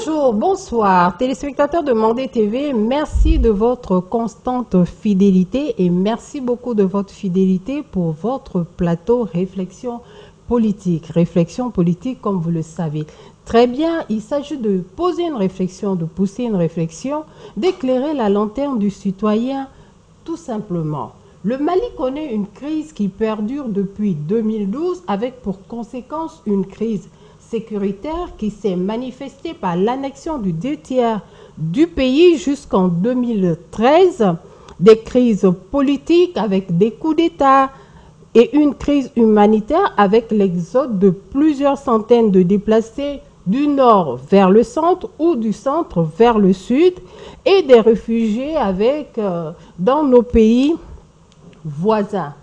Bonjour, bonsoir, téléspectateurs de Mandé TV, merci de votre constante fidélité et merci beaucoup de votre fidélité pour votre plateau Réflexion politique. Réflexion politique, comme vous le savez très bien, il s'agit de poser une réflexion, de pousser une réflexion, d'éclairer la lanterne du citoyen, tout simplement. Le Mali connaît une crise qui perdure depuis 2012 avec pour conséquence une crise sécuritaire qui s'est manifestée par l'annexion du 2/3 du pays jusqu'en 2013, des crises politiques avec des coups d'État et une crise humanitaire avec l'exode de plusieurs centaines de déplacés du nord vers le centre ou du centre vers le sud et des réfugiés dans nos pays voisins.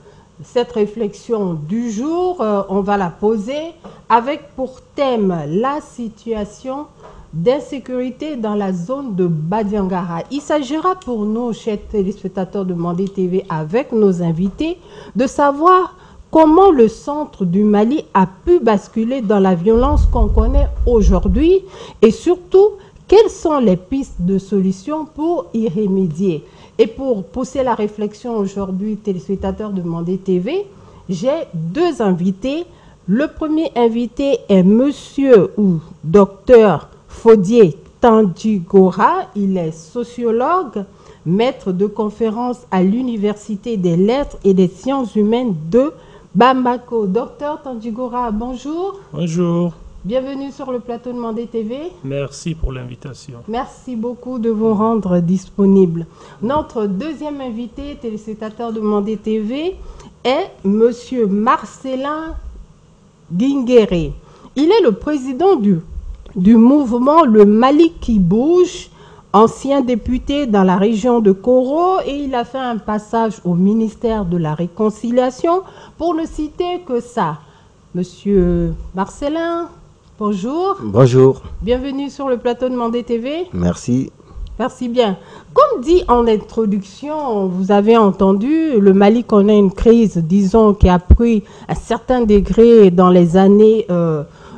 Cette réflexion du jour, on va la poser avec pour thème la situation d'insécurité dans la zone de Badiangara. Il s'agira pour nous, chers téléspectateurs de Mandé TV, avec nos invités, de savoir comment le centre du Mali a pu basculer dans la violence qu'on connaît aujourd'hui et surtout, quelles sont les pistes de solutions pour y remédier. Et pour pousser la réflexion aujourd'hui, téléspectateurs de Mandé TV, j'ai deux invités. Le premier invité est monsieur ou docteur Fodié Tandjigora. Il est sociologue, maître de conférence à l'Université des Lettres et des Sciences Humaines de Bamako. Docteur Tandjigora, bonjour. Bonjour. Bienvenue sur le plateau de Mandé TV. Merci pour l'invitation. Merci beaucoup de vous rendre disponible. Notre deuxième invité, téléspectateur de Mandé TV, est monsieur Marcelin Guinguéré. Il est le président du mouvement Le Mali qui bouge, ancien député dans la région de Koro, et il a fait un passage au ministère de la Réconciliation, pour ne citer que ça. Monsieur Marcelin, bonjour. Bonjour. Bienvenue sur le plateau de Mandé TV. Merci. Merci bien. Comme dit en introduction, vous avez entendu, le Mali connaît une crise, disons, qui a pris un certain degré dans les années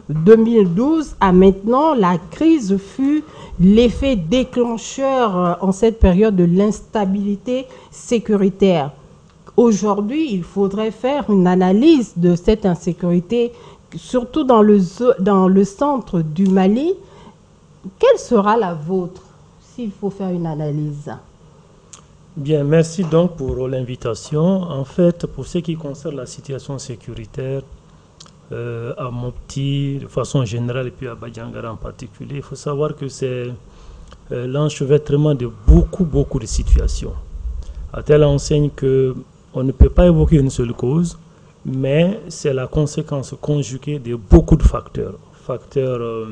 2012 à maintenant. La crise fut l'effet déclencheur en cette période de l'instabilité sécuritaire. Aujourd'hui, il faudrait faire une analyse de cette insécurité, surtout dans le centre du Mali. Quelle sera la vôtre s'il faut faire une analyse? Bien, merci donc pour l'invitation. En fait, pour ce qui concerne la situation sécuritaire à Mopti, de façon générale, et puis à Badiangara en particulier, il faut savoir que c'est l'enchevêtrement de beaucoup de situations. À telle enseigne qu'on ne peut pas évoquer une seule cause, mais c'est la conséquence conjuguée de beaucoup de facteurs. Facteurs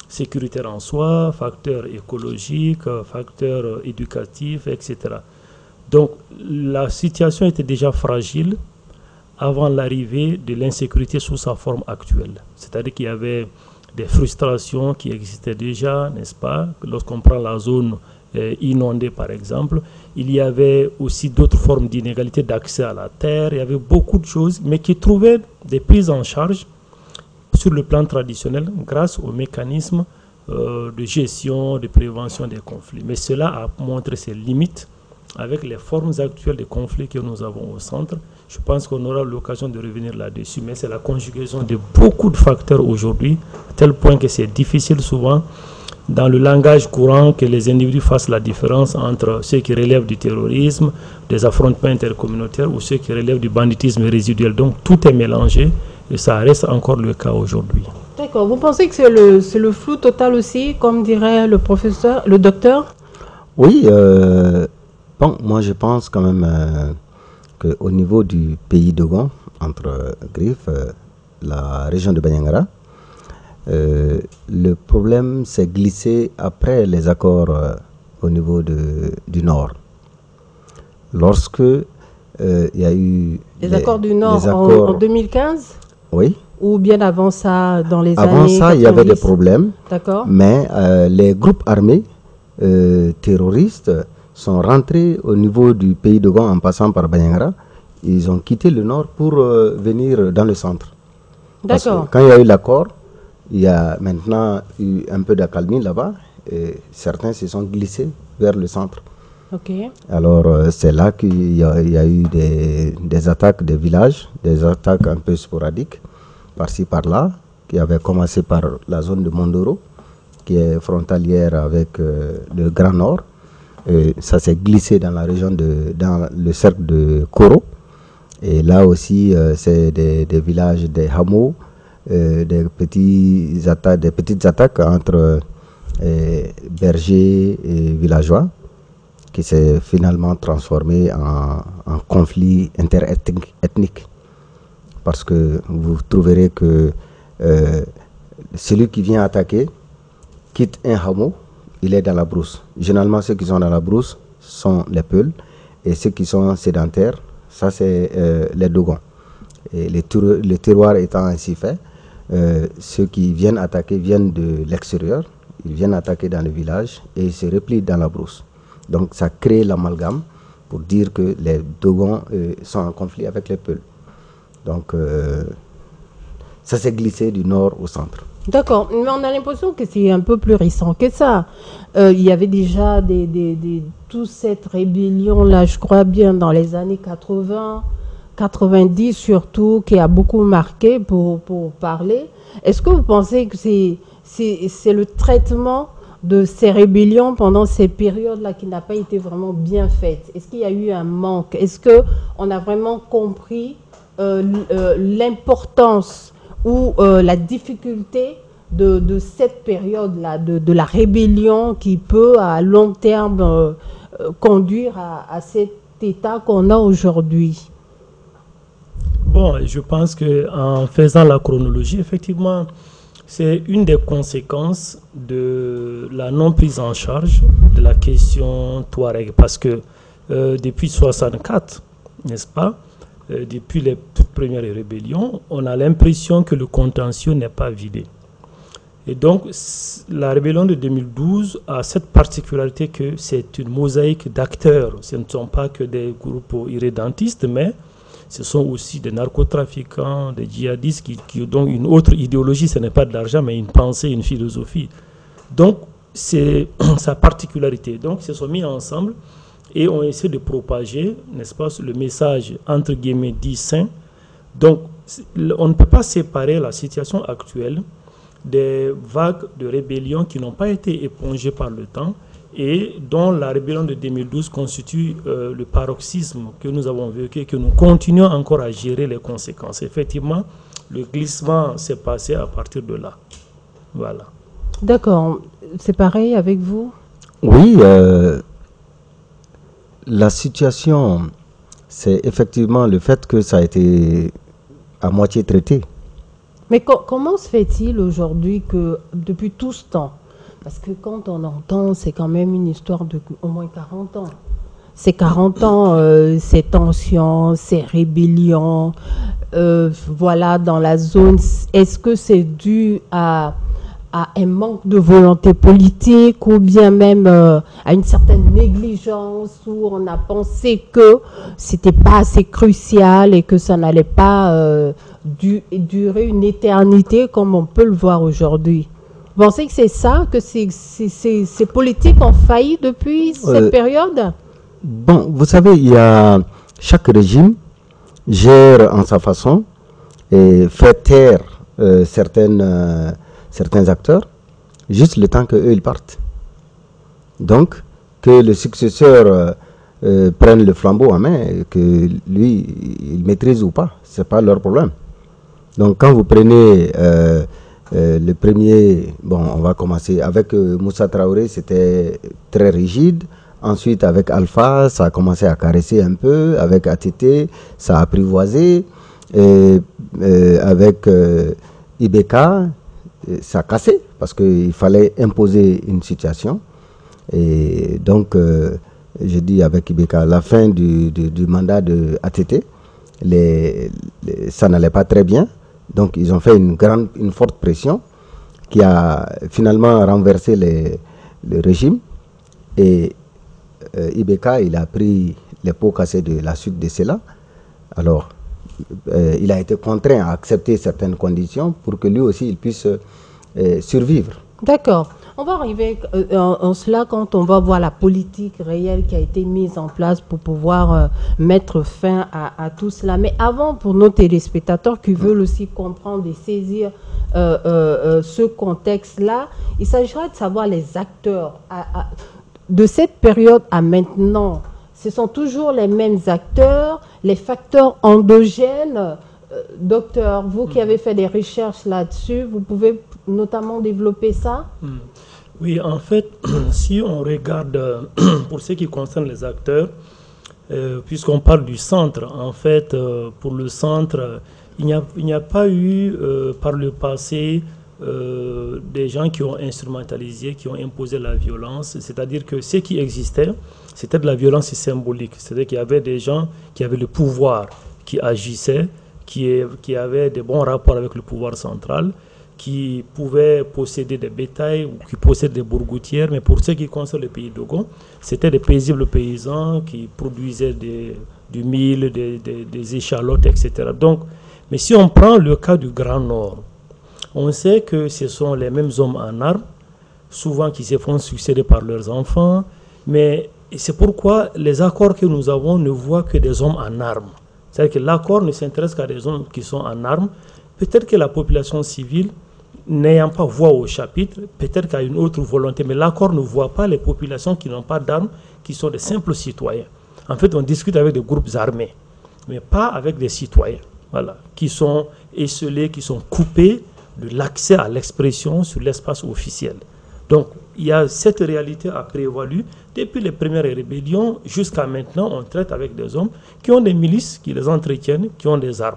sécuritaires en soi, facteurs écologiques, facteurs éducatifs, etc. Donc la situation était déjà fragile avant l'arrivée de l'insécurité sous sa forme actuelle. C'est-à-dire qu'il y avait des frustrations qui existaient déjà, n'est-ce pas? Lorsqu'on prend la zone inondée par exemple, il y avait aussi d'autres formes d'inégalité d'accès à la terre, il y avait beaucoup de choses, mais qui trouvaient des prises en charge sur le plan traditionnel grâce aux mécanismes de gestion, de prévention des conflits. Mais cela a montré ses limites avec les formes actuelles de conflits que nous avons au centre. Je pense qu'on aura l'occasion de revenir là-dessus, mais c'est la conjugaison de beaucoup de facteurs aujourd'hui, à tel point que c'est difficile souvent dans le langage courant que les individus fassent la différence entre ceux qui relèvent du terrorisme, des affrontements intercommunautaires ou ceux qui relèvent du banditisme résiduel. Donc tout est mélangé et ça reste encore le cas aujourd'hui. D'accord. Vous pensez que c'est le flou total aussi, comme dirait le professeur, le docteur? Oui, bon, moi je pense quand même qu'au niveau du pays d'Ogon, entre Griffes, la région de Badiangara, le problème s'est glissé après les accords au niveau du Nord. Lorsque il y a eu les accords du Nord en 2015? Oui. Ou bien avant ça, dans les années 90? Avant ça, il y avait des problèmes. D'accord. Mais les groupes armés terroristes sont rentrés au niveau du pays d'Ogon en passant par Badiangara. Ils ont quitté le Nord pour venir dans le centre. D'accord. Quand il y a eu l'accord, Il y a maintenant eu un peu d'accalmie là-bas et certains se sont glissés vers le centre. Ok. Alors c'est là qu'il y a eu des attaques des villages, des attaques un peu sporadiques, par-ci par-là, qui avaient commencé par la zone de Mondoro, qui est frontalière avec le Grand Nord. Et ça s'est glissé dans la région dans le cercle de Koro. Et là aussi, c'est des villages, des hameaux, des petites attaques entre bergers et villageois, qui s'est finalement transformé en conflit interethnique. Parce que vous trouverez que celui qui vient attaquer quitte un hameau, il est dans la brousse. Généralement, ceux qui sont dans la brousse sont les Peuls, et ceux qui sont sédentaires, ça c'est les Dogons. Et le terroir étant ainsi fait, ceux qui viennent attaquer viennent de l'extérieur, ils viennent attaquer dans le village et ils se replient dans la brousse. Donc ça crée l'amalgame pour dire que les Dogons sont en conflit avec les Peuls. Donc ça s'est glissé du nord au centre. D'accord, mais on a l'impression que c'est un peu plus récent que ça. Il y avait déjà toute cette rébellion-là, je crois bien, dans les années 80, 90 surtout, qui a beaucoup marqué pour parler. Est-ce que vous pensez que c'est le traitement de ces rébellions pendant ces périodes-là qui n'a pas été vraiment bien faite? Est-ce qu'il y a eu un manque? Est-ce qu'on a vraiment compris l'importance ou la difficulté de cette période-là, de la rébellion qui peut à long terme conduire à cet état qu'on a aujourd'hui? Bon, je pense qu'en faisant la chronologie, effectivement, c'est une des conséquences de la non prise en charge de la question Touareg. Parce que depuis 1964, n'est-ce pas, depuis les toutes premières rébellions, on a l'impression que le contentieux n'est pas vidé. Et donc, la rébellion de 2012 a cette particularité que c'est une mosaïque d'acteurs. Ce ne sont pas que des groupes irrédentistes, mais ce sont aussi des narcotrafiquants, des djihadistes qui ont une autre idéologie. Ce n'est pas de l'argent, mais une pensée, une philosophie. Donc, c'est sa particularité. Donc, ils se sont mis ensemble et ont essayé de propager, n'est-ce pas, le message, entre guillemets, dit saint. Donc, on ne peut pas séparer la situation actuelle des vagues de rébellion qui n'ont pas été épongées par le temps et dont la rébellion de 2012 constitue le paroxysme que nous avons vécu et que nous continuons encore à gérer les conséquences. Effectivement, le glissement s'est passé à partir de là. Voilà. D'accord. C'est pareil avec vous? Oui, la situation, c'est effectivement le fait que ça a été à moitié traité. Mais comment se fait-il aujourd'hui que depuis tout ce temps, parce que quand on entend, c'est quand même une histoire de au moins 40 ans. Ces 40 ans, ces tensions, ces rébellions, voilà, dans la zone, est-ce que c'est dû à un manque de volonté politique ou bien même à une certaine négligence où on a pensé que c'était pas assez crucial et que ça n'allait pas durer une éternité comme on peut le voir aujourd'hui? Vous pensez que c'est ça, que ces politiques ont failli depuis cette période? Bon, vous savez, chaque régime gère en sa façon et fait taire certains acteurs, juste le temps qu'eux, ils partent. Donc, que le successeur prenne le flambeau en main, et que lui, il maîtrise ou pas, c'est pas leur problème. Donc, quand vous prenez le premier, bon, on va commencer avec Moussa Traoré, c'était très rigide. Ensuite, avec Alpha, ça a commencé à caresser un peu. Avec ATT, ça a apprivoisé. Avec Ibeka, ça a cassé parce qu'il fallait imposer une situation. Et donc, je dis avec Ibeka, la fin du mandat de ATT, ça n'allait pas très bien. Donc, ils ont fait une forte pression qui a finalement renversé le régime. Et Ibeka, il a pris les pots cassés de la suite de cela. Alors, il a été contraint à accepter certaines conditions pour que lui aussi, il puisse survivre. D'accord. On va arriver en cela quand on va voir la politique réelle qui a été mise en place pour pouvoir mettre fin à tout cela. Mais avant, pour nos téléspectateurs qui veulent aussi comprendre et saisir ce contexte-là, il s'agira de savoir les acteurs. De cette période à maintenant, ce sont toujours les mêmes acteurs, les facteurs endogènes. Docteur, vous qui avez fait des recherches là-dessus, vous pouvez notamment développer ça? Oui, en fait, si on regarde, pour ce qui concerne les acteurs, puisqu'on parle du centre, en fait, pour le centre, il n'y a pas eu par le passé des gens qui ont instrumentalisé, qui ont imposé la violence. C'est-à-dire que ce qui existait, c'était de la violence symbolique. C'est-à-dire qu'il y avait des gens qui avaient le pouvoir, qui agissaient, qui avaient des bons rapports avec le pouvoir central, qui pouvaient posséder des bétails ou qui possèdent des bourgoutières. Mais pour ce qui concerne le pays Dogon, c'était des paisibles paysans qui produisaient du mil, des échalotes, etc. Donc, mais si on prend le cas du Grand Nord, on sait que ce sont les mêmes hommes en armes, souvent qui se font succéder par leurs enfants, mais c'est pourquoi les accords que nous avons ne voient que des hommes en armes. C'est-à-dire que l'accord ne s'intéresse qu'à des hommes qui sont en armes. Peut-être que la population civile, n'ayant pas voix au chapitre, peut-être qu'il y a une autre volonté, mais l'accord ne voit pas les populations qui n'ont pas d'armes, qui sont des simples citoyens. En fait, on discute avec des groupes armés, mais pas avec des citoyens, voilà, qui sont esselés, qui sont coupés de l'accès à l'expression sur l'espace officiel. Donc, il y a cette réalité a prévalu depuis les premières rébellions jusqu'à maintenant. On traite avec des hommes qui ont des milices, qui les entretiennent, qui ont des armes.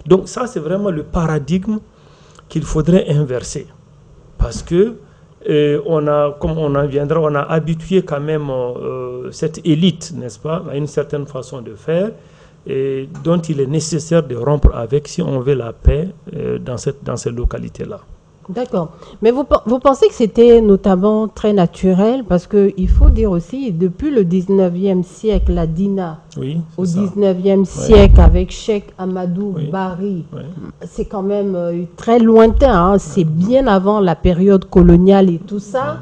Donc ça, c'est vraiment le paradigme qu'il faudrait inverser. Parce que, comme on en viendra, on a habitué quand même cette élite, n'est-ce pas, à une certaine façon de faire, et dont il est nécessaire de rompre avec si on veut la paix dans ces localités-là. D'accord. Mais vous pensez que c'était notamment très naturel parce qu'il faut dire aussi, depuis le 19e siècle, la Dina, oui, au 19e siècle, avec Cheikh Amadou Bari, c'est quand même très lointain, hein, c'est bien avant la période coloniale et tout ça.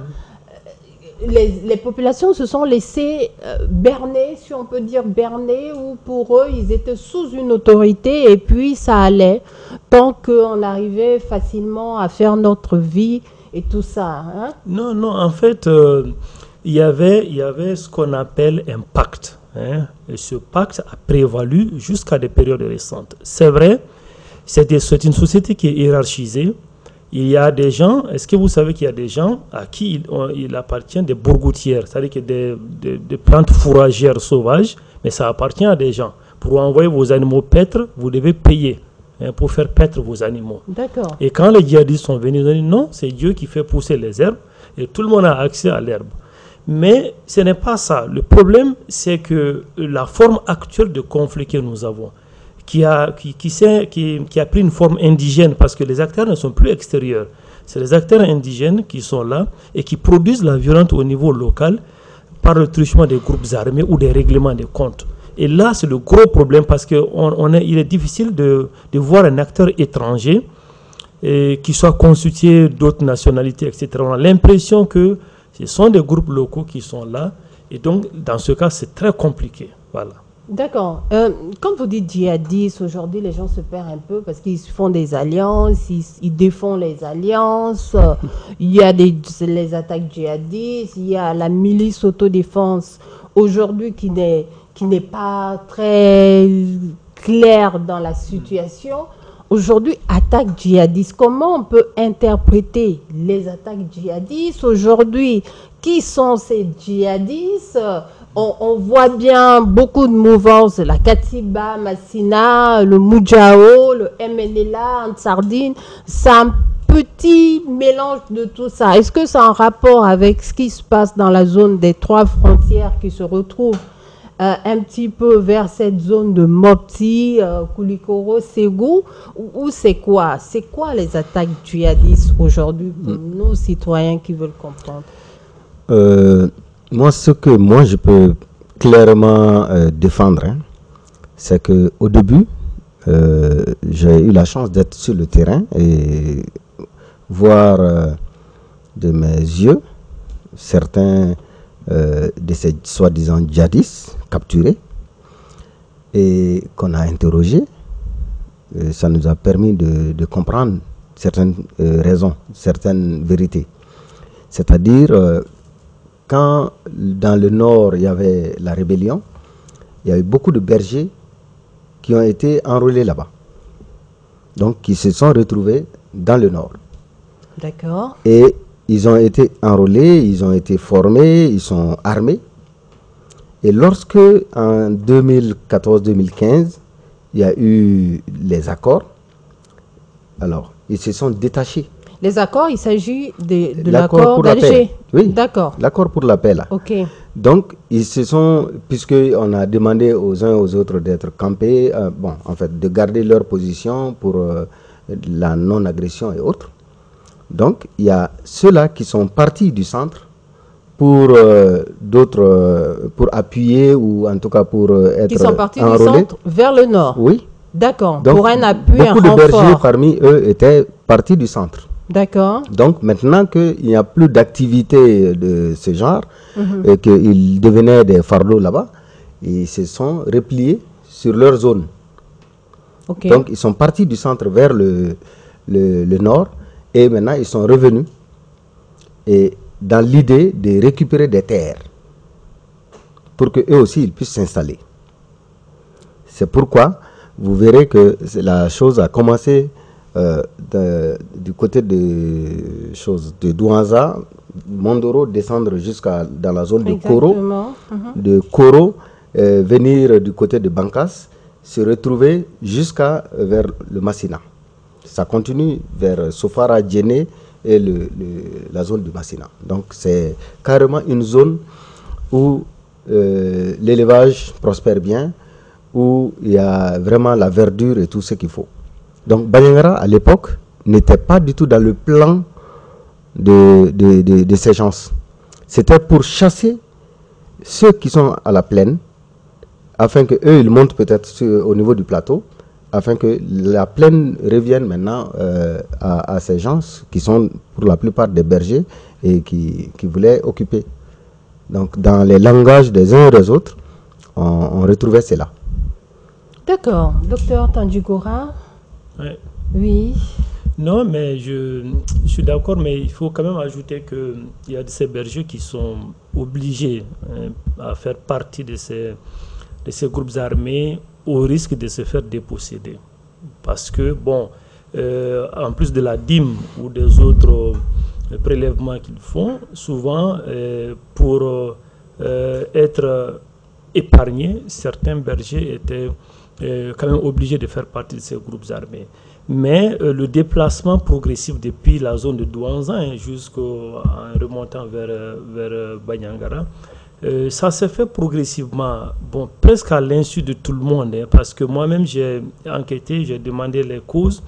Les populations se sont laissées berner, si on peut dire berner, ou pour eux, ils étaient sous une autorité et puis ça allait, tant qu'on arrivait facilement à faire notre vie et tout ça. Hein? Non, en fait, il y avait ce qu'on appelle un pacte. Hein, et ce pacte a prévalu jusqu'à des périodes récentes. C'est vrai, c'est une société qui est hiérarchisée. Il y a des gens, est-ce que vous savez qu'il y a des gens à qui il appartient des bourgoutières, c'est-à-dire que des plantes fourragères sauvages, mais ça appartient à des gens. Pour envoyer vos animaux paître, vous devez payer pour faire paître vos animaux. D'accord. Et quand les djihadistes sont venus, ils ont dit non, c'est Dieu qui fait pousser les herbes et tout le monde a accès à l'herbe. Mais ce n'est pas ça. Le problème, c'est que la forme actuelle de conflit que nous avons, qui a pris une forme indigène parce que les acteurs ne sont plus extérieurs. C'est les acteurs indigènes qui sont là et qui produisent la violence au niveau local par le truchement des groupes armés ou des règlements de comptes. Et là, c'est le gros problème parce qu'il est difficile de voir un acteur étranger qui soit constitué d'autres nationalités, etc. On a l'impression que ce sont des groupes locaux qui sont là et donc, dans ce cas, c'est très compliqué. Voilà. D'accord. Quand vous dites djihadistes, aujourd'hui, les gens se perdent un peu parce qu'ils font des alliances, ils défont les alliances, il y a les attaques djihadistes, il y a la milice autodéfense aujourd'hui qui n'est pas très claire dans la situation. Aujourd'hui, attaque djihadiste, comment on peut interpréter les attaques djihadistes aujourd'hui? Qui sont ces djihadistes? On voit bien beaucoup de mouvances, la Katiba, Massina, le Moudjao, le MNLA, Ansardine. C'est un petit mélange de tout ça. Est-ce que c'est en rapport avec ce qui se passe dans la zone des 3 frontières qui se retrouvent un petit peu vers cette zone de Mopti, Koulikoro, Ségou, ou c'est quoi? C'est quoi les attaques djihadistes aujourd'hui pour nos citoyens qui veulent comprendre? Moi, ce que je peux clairement défendre, hein, c'est qu'au début, j'ai eu la chance d'être sur le terrain et voir de mes yeux certains de ces soi-disant djihadistes capturés et qu'on a interrogés. Ça nous a permis de comprendre certaines raisons, certaines vérités. C'est-à-dire, quand dans le nord il y avait la rébellion, il y a eu beaucoup de bergers qui ont été enrôlés là-bas. Donc, qui se sont retrouvés dans le nord. D'accord. Et ils ont été enrôlés, ils ont été formés, ils sont armés. Et lorsque, en 2014-2015, il y a eu les accords, alors, ils se sont détachés. Les accords, il s'agit de l'accord d'Alger. Oui, d'accord. L'accord pour la paix, là. Ok. Donc, ils se sont, puisqu'on a demandé aux uns aux autres d'être campés, en fait, de garder leur position pour la non-agression et autres. Donc, il y a ceux-là qui sont partis du centre pour d'autres, pour appuyer ou en tout cas pour être qui sont partis enrôlés. Du centre vers le nord. Oui. D'accord. Donc, pour un appui, un renfort. Beaucoup de bergers parmi eux étaient partis du centre. D'accord. Donc maintenant qu'il n'y a plus d'activité de ce genre et qu'ils devenaient des fardeaux là-bas, ils se sont repliés sur leur zone. Okay. Donc ils sont partis du centre vers le nord et maintenant ils sont revenus et dans l'idée de récupérer des terres pour qu'eux aussi ils puissent s'installer. C'est pourquoi vous verrez que la chose a commencé du côté de Douanza, Mondoro, descendre jusqu'à dans la zone de Koro, de Koro, venir du côté de Bankas, se retrouver jusqu'à vers le Massina. Ça continue vers Sofara, Djéné et la zone du Massina. Donc c'est carrément une zone où l'élevage prospère bien, où il y a vraiment la verdure et tout ce qu'il faut. Donc Bandiagara, à l'époque, n'était pas du tout dans le plan de ces gens. C'était pour chasser ceux qui sont à la plaine, afin qu'eux, ils montent peut-être au niveau du plateau, afin que la plaine revienne maintenant à ces gens qui sont pour la plupart des bergers et qui voulaient occuper. Donc dans les langages des uns et des autres, on retrouvait cela. D'accord. Docteur Tandjikora. Ouais. Oui. Non, mais je suis d'accord, mais il faut quand même ajouter qu'il y a de ces bergers qui sont obligés à faire partie de ces groupes armés au risque de se faire déposséder. Parce que, bon, en plus de la dîme ou des autres prélèvements qu'ils font, souvent, pour être épargnés, certains bergers étaient quand même obligés de faire partie de ces groupes armés. Mais le déplacement progressif depuis la zone de Douanza jusqu'en remontant vers Bandiagara, ça s'est fait progressivement, bon, presque à l'insu de tout le monde, parce que moi-même j'ai enquêté, j'ai demandé les causes.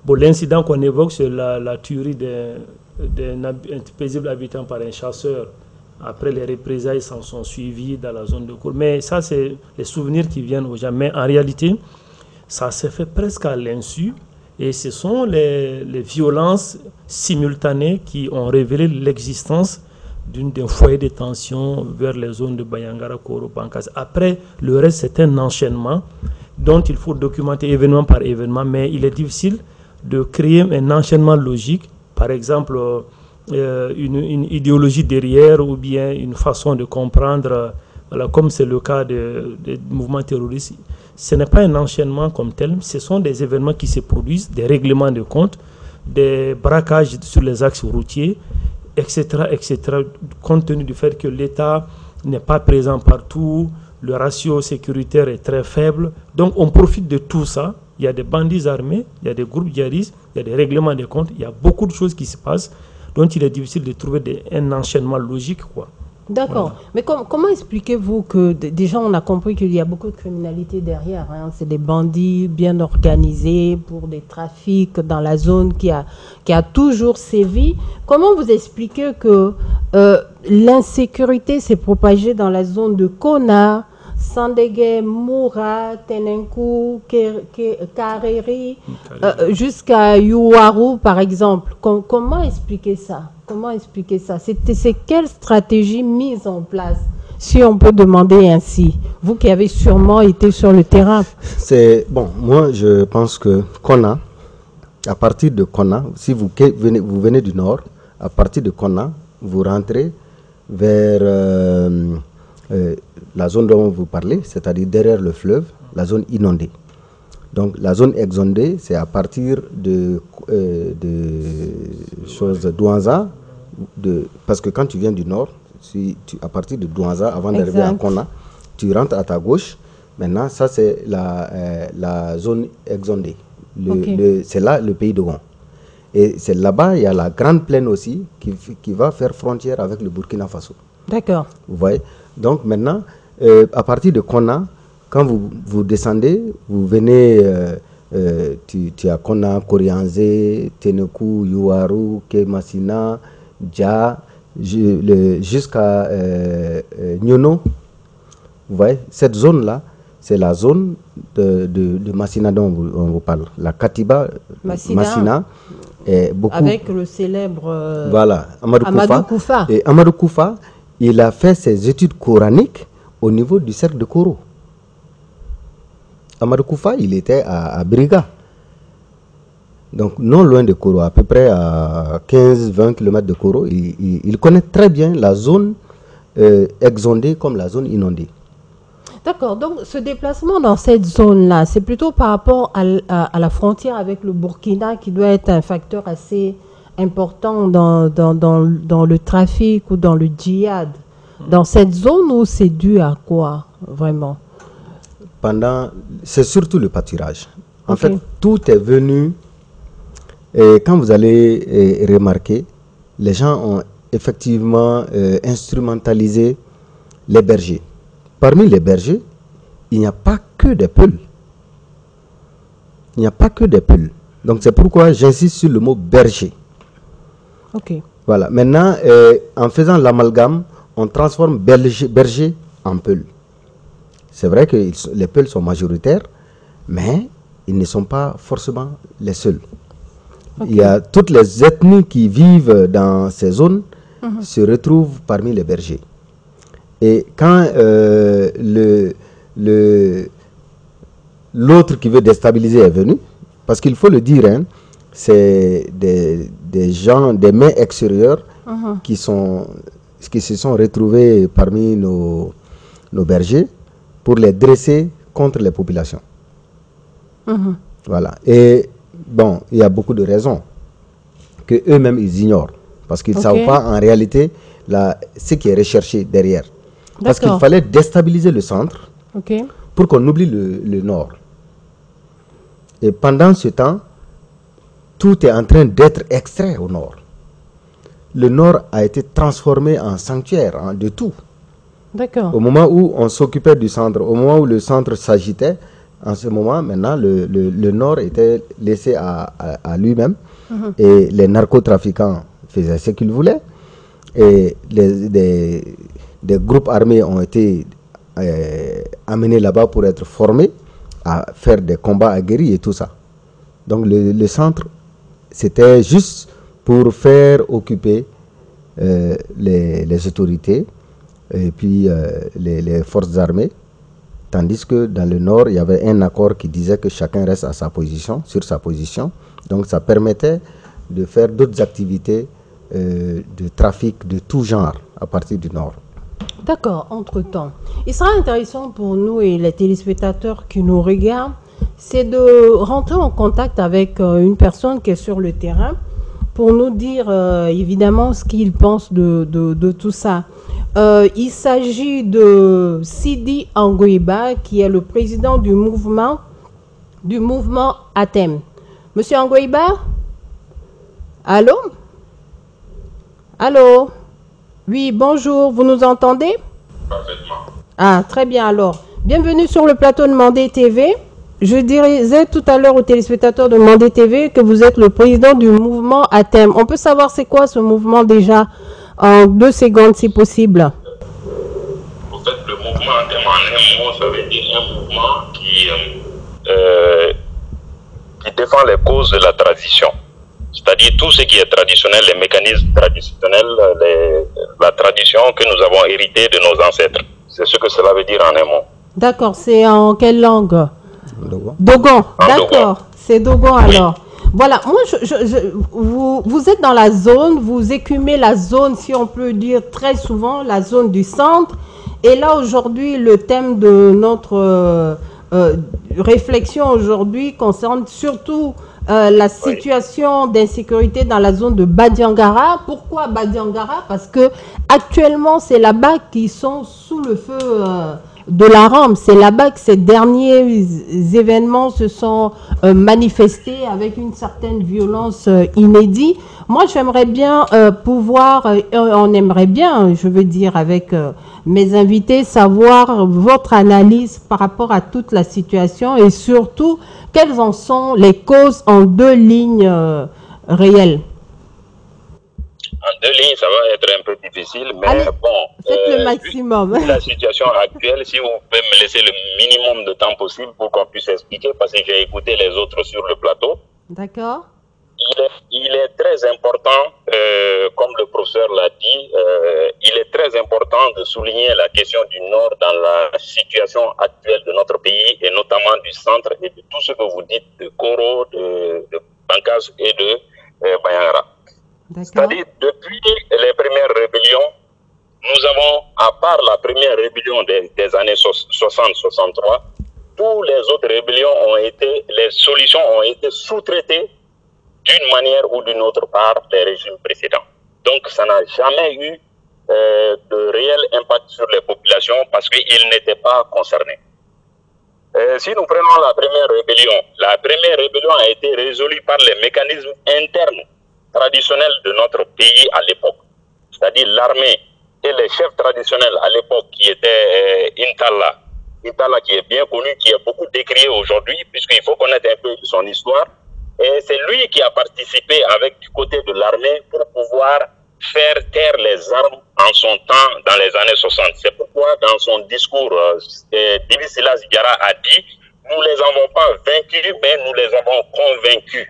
Bon, l'incident qu'on évoque, c'est la tuerie d'un paisible habitant par un chasseur. Après, les représailles s'en sont suivies dans la zone de cour. Mais ça, c'est les souvenirs qui viennent aux gens. Mais en réalité, ça s'est fait presque à l'insu. Et ce sont les violences simultanées qui ont révélé l'existence d'un foyer de tension vers les zones de Bandiagara, Koro, Bankas. Après, le reste, c'est un enchaînement dont il faut documenter événement par événement. Mais il est difficile de créer un enchaînement logique. Par exemple, une idéologie derrière ou bien une façon de comprendre, voilà, comme c'est le cas des mouvements terroristes. Ce n'est pas un enchaînement comme tel, ce sont des événements qui se produisent, des règlements de compte, des braquages sur les axes routiers, etc., etc., compte tenu du fait que l'État n'est pas présent partout, le ratio sécuritaire est très faible. Donc on profite de tout ça. Il y a des bandits armés, il y a des groupes djihadistes, il y a des règlements de compte, il y a beaucoup de choses qui se passent. Donc il est difficile de trouver un enchaînement logique, quoi. D'accord. Voilà. Mais comment expliquez-vous que déjà on a compris qu'il y a beaucoup de criminalité derrière, hein? C'est des bandits bien organisés pour des trafics dans la zone qui a toujours sévi. Comment vous expliquez que l'insécurité s'est propagée dans la zone de Kona, Sandégué, Moura, Tenenkou, Kareri, jusqu'à Youarou, par exemple. Comment expliquer ça? Comment expliquer ça? C'est quelle stratégie mise en place, si on peut demander ainsi? Vous qui avez sûrement été sur le terrain. C'est bon, moi je pense que Konna, à partir de Konna, si vous venez du nord, à partir de Konna, vous rentrez vers la zone dont vous parlez, c'est-à-dire derrière le fleuve, la zone inondée. Donc la zone exondée, c'est à partir de Douanza, parce que quand tu viens du nord, à partir de Douanza, avant d'arriver à Konna, tu rentres à ta gauche. Maintenant, ça c'est la zone exondée. C'est là le pays de Gon. Et c'est là-bas, il y a la grande plaine aussi qui va faire frontière avec le Burkina Faso. D'accord. Vous voyez? Donc maintenant, à partir de Konna, quand vous descendez, vous venez, tu as Konna, Korianzé, Tenekou, Youarou, Kemassina, Dja, jusqu'à Nyono. Vous voyez? Cette zone-là, c'est la zone de Massina dont on vous parle. La Katiba, Massina est beaucoup... Avec le célèbre voilà, Amadou Koufa. Et Amadou Koufa, il a fait ses études coraniques au niveau du cercle de Koro. Amadou Koufa, il était à Briga. Donc, non loin de Koro, à peu près à 15-20 km de Koro. Il connaît très bien la zone exondée comme la zone inondée. D'accord, donc ce déplacement dans cette zone-là, c'est plutôt par rapport à la frontière avec le Burkina qui doit être un facteur assez important dans le trafic ou dans le djihad. Dans cette zone où c'est dû à quoi, vraiment? C'est surtout le pâturage. En fait, tout est venu, et quand vous allez remarquer, les gens ont effectivement instrumentalisé les bergers. Parmi les bergers, il n'y a pas que des peuls. Il n'y a pas que des peuls. Donc c'est pourquoi j'insiste sur le mot berger. Ok. Voilà. Maintenant, en faisant l'amalgame, on transforme berger en peuls. C'est vrai que les peuls sont majoritaires, mais ils ne sont pas forcément les seuls. Il y a toutes les ethnies qui vivent dans ces zones se retrouvent parmi les bergers. Et quand l'autre qui veut déstabiliser est venu, parce qu'il faut le dire, hein, c'est des gens, des mains extérieures qui se sont retrouvés parmi nos bergers pour les dresser contre les populations. Voilà. Et bon, il y a beaucoup de raisons que eux-mêmes ils ignorent, parce qu'ils ne savent pas en réalité ce qui est recherché derrière. Parce qu'il fallait déstabiliser le centre pour qu'on oublie le nord. Et pendant ce temps, tout est en train d'être extrait au nord. Le nord a été transformé en sanctuaire de tout. D'accord. Au moment où on s'occupait du centre, au moment où le centre s'agitait, en ce moment, maintenant, le nord était laissé à lui-même. Et les narcotrafiquants faisaient ce qu'ils voulaient. Et des groupes armés ont été amenés là-bas pour être formés à faire des combats aguerris et tout ça. Donc le centre, c'était juste pour faire occuper les autorités et puis les forces armées, tandis que dans le nord, il y avait un accord qui disait que chacun reste à sa position, sur sa position. Donc ça permettait de faire d'autres activités de trafic de tout genre à partir du nord. D'accord, entre-temps. Il sera intéressant pour nous et les téléspectateurs qui nous regardent, c'est de rentrer en contact avec une personne qui est sur le terrain pour nous dire évidemment ce qu'il pense de tout ça. Il s'agit de Sidi Angoiba, qui est le président du mouvement ATEM. Monsieur Angoiba? Allô? Allô? Oui, bonjour, vous nous entendez? Parfaitement. Ah, très bien alors. Bienvenue sur le plateau de Mandé TV. Je disais tout à l'heure aux téléspectateurs de Mandé TV que vous êtes le président du mouvement ATEM. On peut savoir c'est quoi ce mouvement déjà en 2 secondes si possible? En fait, le mouvement ATEM simplement en un mot, ça veut dire un mouvement qui défend les causes de la tradition. C'est-à-dire tout ce qui est traditionnel, les mécanismes traditionnels, la tradition que nous avons héritée de nos ancêtres. C'est ce que cela veut dire en un mot. D'accord, c'est en quelle langue? Dogon. Dogon, d'accord. Dogon. C'est Dogon Oui. alors. Voilà, moi, vous êtes dans la zone, vous écumez la zone, si on peut dire très souvent, la zone du centre. Et là, aujourd'hui, le thème de notre réflexion aujourd'hui concerne surtout la situation d'insécurité dans la zone de Badiangara. Pourquoi Badiangara? Parce que actuellement, c'est là-bas qu'ils sont sous le feu de la rampe. C'est là-bas que ces derniers événements se sont manifestés avec une certaine violence inédite. Moi, j'aimerais bien on aimerait bien, je veux dire, avec mes invités, savoir votre analyse par rapport à toute la situation et surtout, quelles en sont les causes en deux lignes réelles. En deux lignes, ça va être un peu difficile, mais Allez, bon. faites le maximum. Vu la situation actuelle, si vous pouvez me laisser le minimum de temps possible pour qu'on puisse expliquer, parce que j'ai écouté les autres sur le plateau. D'accord. Il est très important, comme le professeur l'a dit, il est très important de souligner la question du Nord dans la situation actuelle de notre pays et notamment du centre et de tout ce que vous dites de Koro, de Bankas et de Bayangara. C'est-à-dire, depuis les premières rébellions, nous avons, à part la première rébellion des années 60-63, tous les autres rébellions les solutions ont été sous-traitées d'une manière ou d'une autre par les régimes précédents. Donc, ça n'a jamais eu de réel impact sur les populations parce qu'ils n'étaient pas concernés. Si nous prenons la première rébellion a été résolue par les mécanismes internes traditionnels de notre pays à l'époque. C'est-à-dire l'armée et les chefs traditionnels à l'époque qui étaient Intala qui est bien connu, qui est beaucoup décrié aujourd'hui, puisqu'il faut connaître un peu son histoire. Et c'est lui qui a participé avec du côté de l'armée pour pouvoir faire taire les armes en son temps dans les années 60. C'est pourquoi dans son discours, Dibi Silas Diarra a dit « Nous ne les avons pas vaincus, mais nous les avons convaincus ».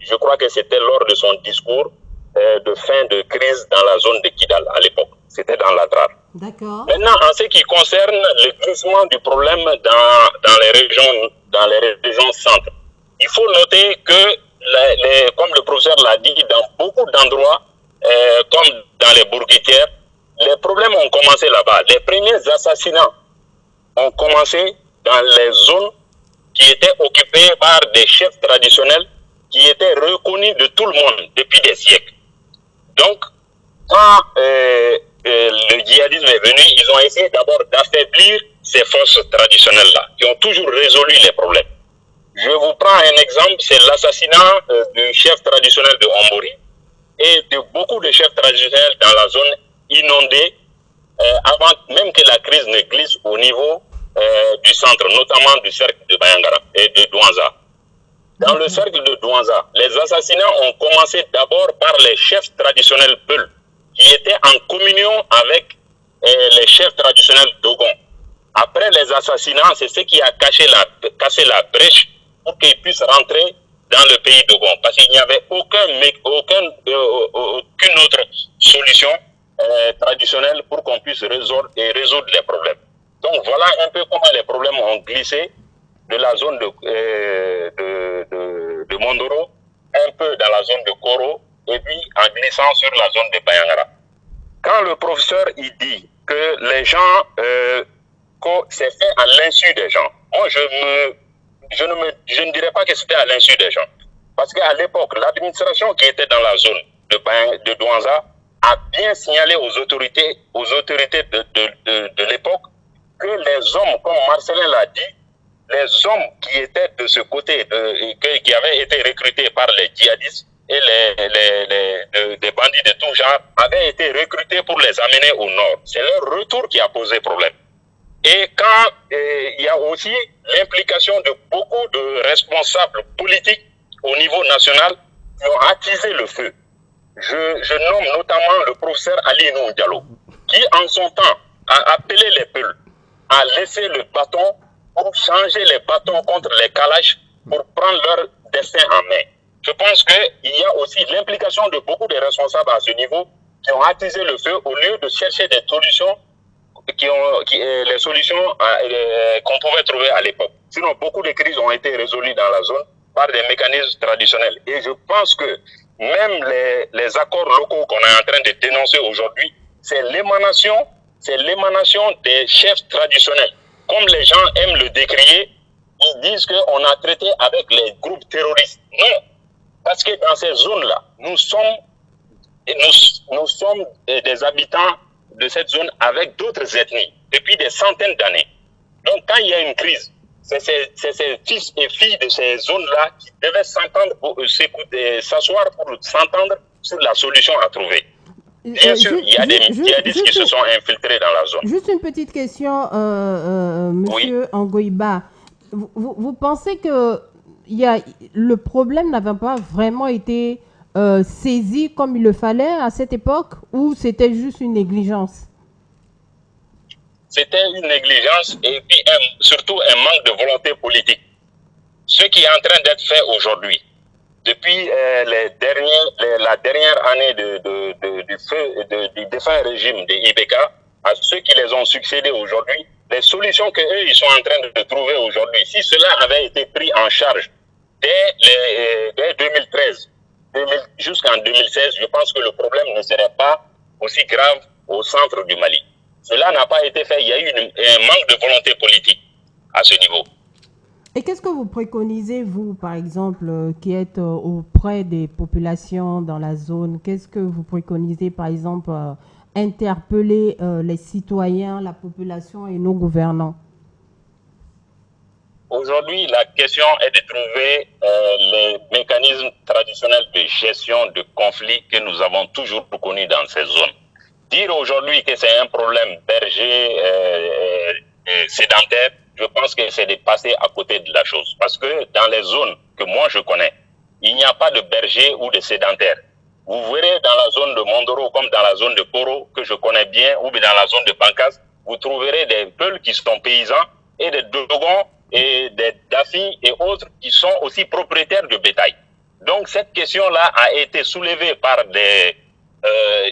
Je crois que c'était lors de son discours de fin de crise dans la zone de Kidal à l'époque. C'était dans l'Adrar. D'accord. Maintenant, en ce qui concerne le glissement du problème dans les régions centres, il faut noter que, comme le professeur l'a dit, dans beaucoup d'endroits, comme dans les bourguitières, les problèmes ont commencé là-bas. Les premiers assassinats ont commencé dans les zones qui étaient occupées par des chefs traditionnels qui étaient reconnus de tout le monde depuis des siècles. Donc, quand le djihadisme est venu, ils ont essayé d'abord d'affaiblir ces forces traditionnelles-là, qui ont toujours résolu les problèmes. Je vous prends un exemple, c'est l'assassinat du chef traditionnel de Ombori et de beaucoup de chefs traditionnels dans la zone inondée avant même que la crise ne glisse au niveau du centre, notamment du cercle de Bayangara et de Douanza. Dans le cercle de Douanza, les assassinats ont commencé d'abord par les chefs traditionnels Peul, qui étaient en communion avec les chefs traditionnels Dogon. Après les assassinats, c'est ce qui a cassé la brèche pour qu'ils puissent rentrer dans le pays Dogon. Parce qu'il n'y avait aucune autre solution traditionnelle pour qu'on puisse résoudre les problèmes. Donc voilà un peu comment les problèmes ont glissé de la zone de Mondoro, un peu dans la zone de Koro, et puis en glissant sur la zone de Bayangara. Quand le professeur il dit que les gens, c'est fait à l'insu des gens, moi je ne dirais pas que c'était à l'insu des gens. Parce qu'à l'époque, l'administration qui était dans la zone de Douanza a bien signalé aux autorités de l'époque que les hommes, comme Marcelin l'a dit, les hommes qui étaient de ce côté, qui avaient été recrutés par les djihadistes et les bandits de tout genre, avaient été recrutés pour les amener au nord. C'est leur retour qui a posé problème. Et quand il y a aussi l'implication de beaucoup de responsables politiques au niveau national qui ont attisé le feu. Je nomme notamment le professeur Ali Nou Diallo, qui en son temps a appelé les Peuls à laisser le bâton pour changer les bâtons contre les Kalash pour prendre leur destin en main. Je pense qu'il y a aussi l'implication de beaucoup de responsables à ce niveau qui ont attisé le feu au lieu de chercher des solutions les solutions qu'on pouvait trouver à l'époque. Sinon, beaucoup de crises ont été résolues dans la zone par des mécanismes traditionnels. Et je pense que même les accords locaux qu'on est en train de dénoncer aujourd'hui, c'est l'émanation des chefs traditionnels. Comme les gens aiment le décrier, ils disent qu'on a traité avec les groupes terroristes. Non, parce que dans ces zones-là, nous sommes des habitants de cette zone avec d'autres ethnies depuis des centaines d'années. Donc quand il y a une crise, c'est ces fils et filles de ces zones-là qui devaient s'asseoir pour s'entendre sur la solution à trouver. Bien sûr, il y a des djihadistes qui se sont infiltrés dans la zone. Juste une petite question, Monsieur Angoïba. Vous pensez que le problème n'avait pas vraiment été saisi comme il le fallait à cette époque, ou c'était juste une négligence? C'était une négligence et puis surtout un manque de volonté politique. Ce qui est en train d'être fait aujourd'hui, depuis la dernière année du défunt régime des IBK, à ceux qui les ont succédés aujourd'hui, les solutions qu'eux ils sont en train de trouver aujourd'hui, si cela avait été pris en charge dès 2013, jusqu'en 2016, je pense que le problème ne serait pas aussi grave au centre du Mali. Cela n'a pas été fait. Il y a eu un manque de volonté politique à ce niveau. Et qu'est-ce que vous préconisez, vous, par exemple, qui êtes auprès des populations dans la zone? Qu'est-ce que vous préconisez, par exemple, interpeller les citoyens, la population et nos gouvernants? Aujourd'hui, la question est de trouver les mécanismes traditionnels de gestion de conflits que nous avons toujours connus dans ces zones. Dire aujourd'hui que c'est un problème berger sédentaire, je pense que c'est de passer à côté de la chose. Parce que dans les zones que moi je connais, il n'y a pas de berger ou de sédentaire. Vous verrez dans la zone de Mondoro comme dans la zone de Koro, que je connais bien, ou bien dans la zone de Pankas, vous trouverez des Peuls qui sont paysans et des Dogons et des Dafi et autres qui sont aussi propriétaires de bétail. Donc cette question-là a été soulevée par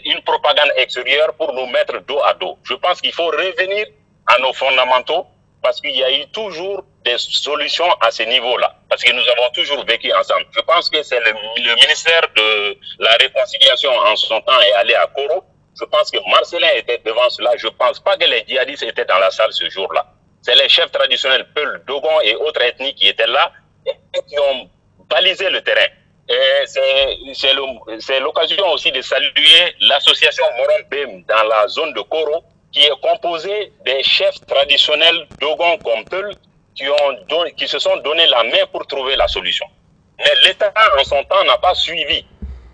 une propagande extérieure pour nous mettre dos à dos. Je pense qu'il faut revenir à nos fondamentaux parce qu'il y a eu toujours des solutions à ce niveau-là, parce que nous avons toujours vécu ensemble. Je pense que c'est le ministère de la Réconciliation en son temps est allé à Koro. Je pense que Marcelin était devant cela. Je ne pense pas que les djihadistes étaient dans la salle ce jour-là. C'est les chefs traditionnels Peul, Dogon et autres ethnies qui étaient là et qui ont balisé le terrain. C'est l'occasion aussi de saluer l'association Moron Bem dans la zone de Koro, qui est composée des chefs traditionnels Dogon comme Peul qui se sont donné la main pour trouver la solution. Mais l'État, en son temps, n'a pas suivi.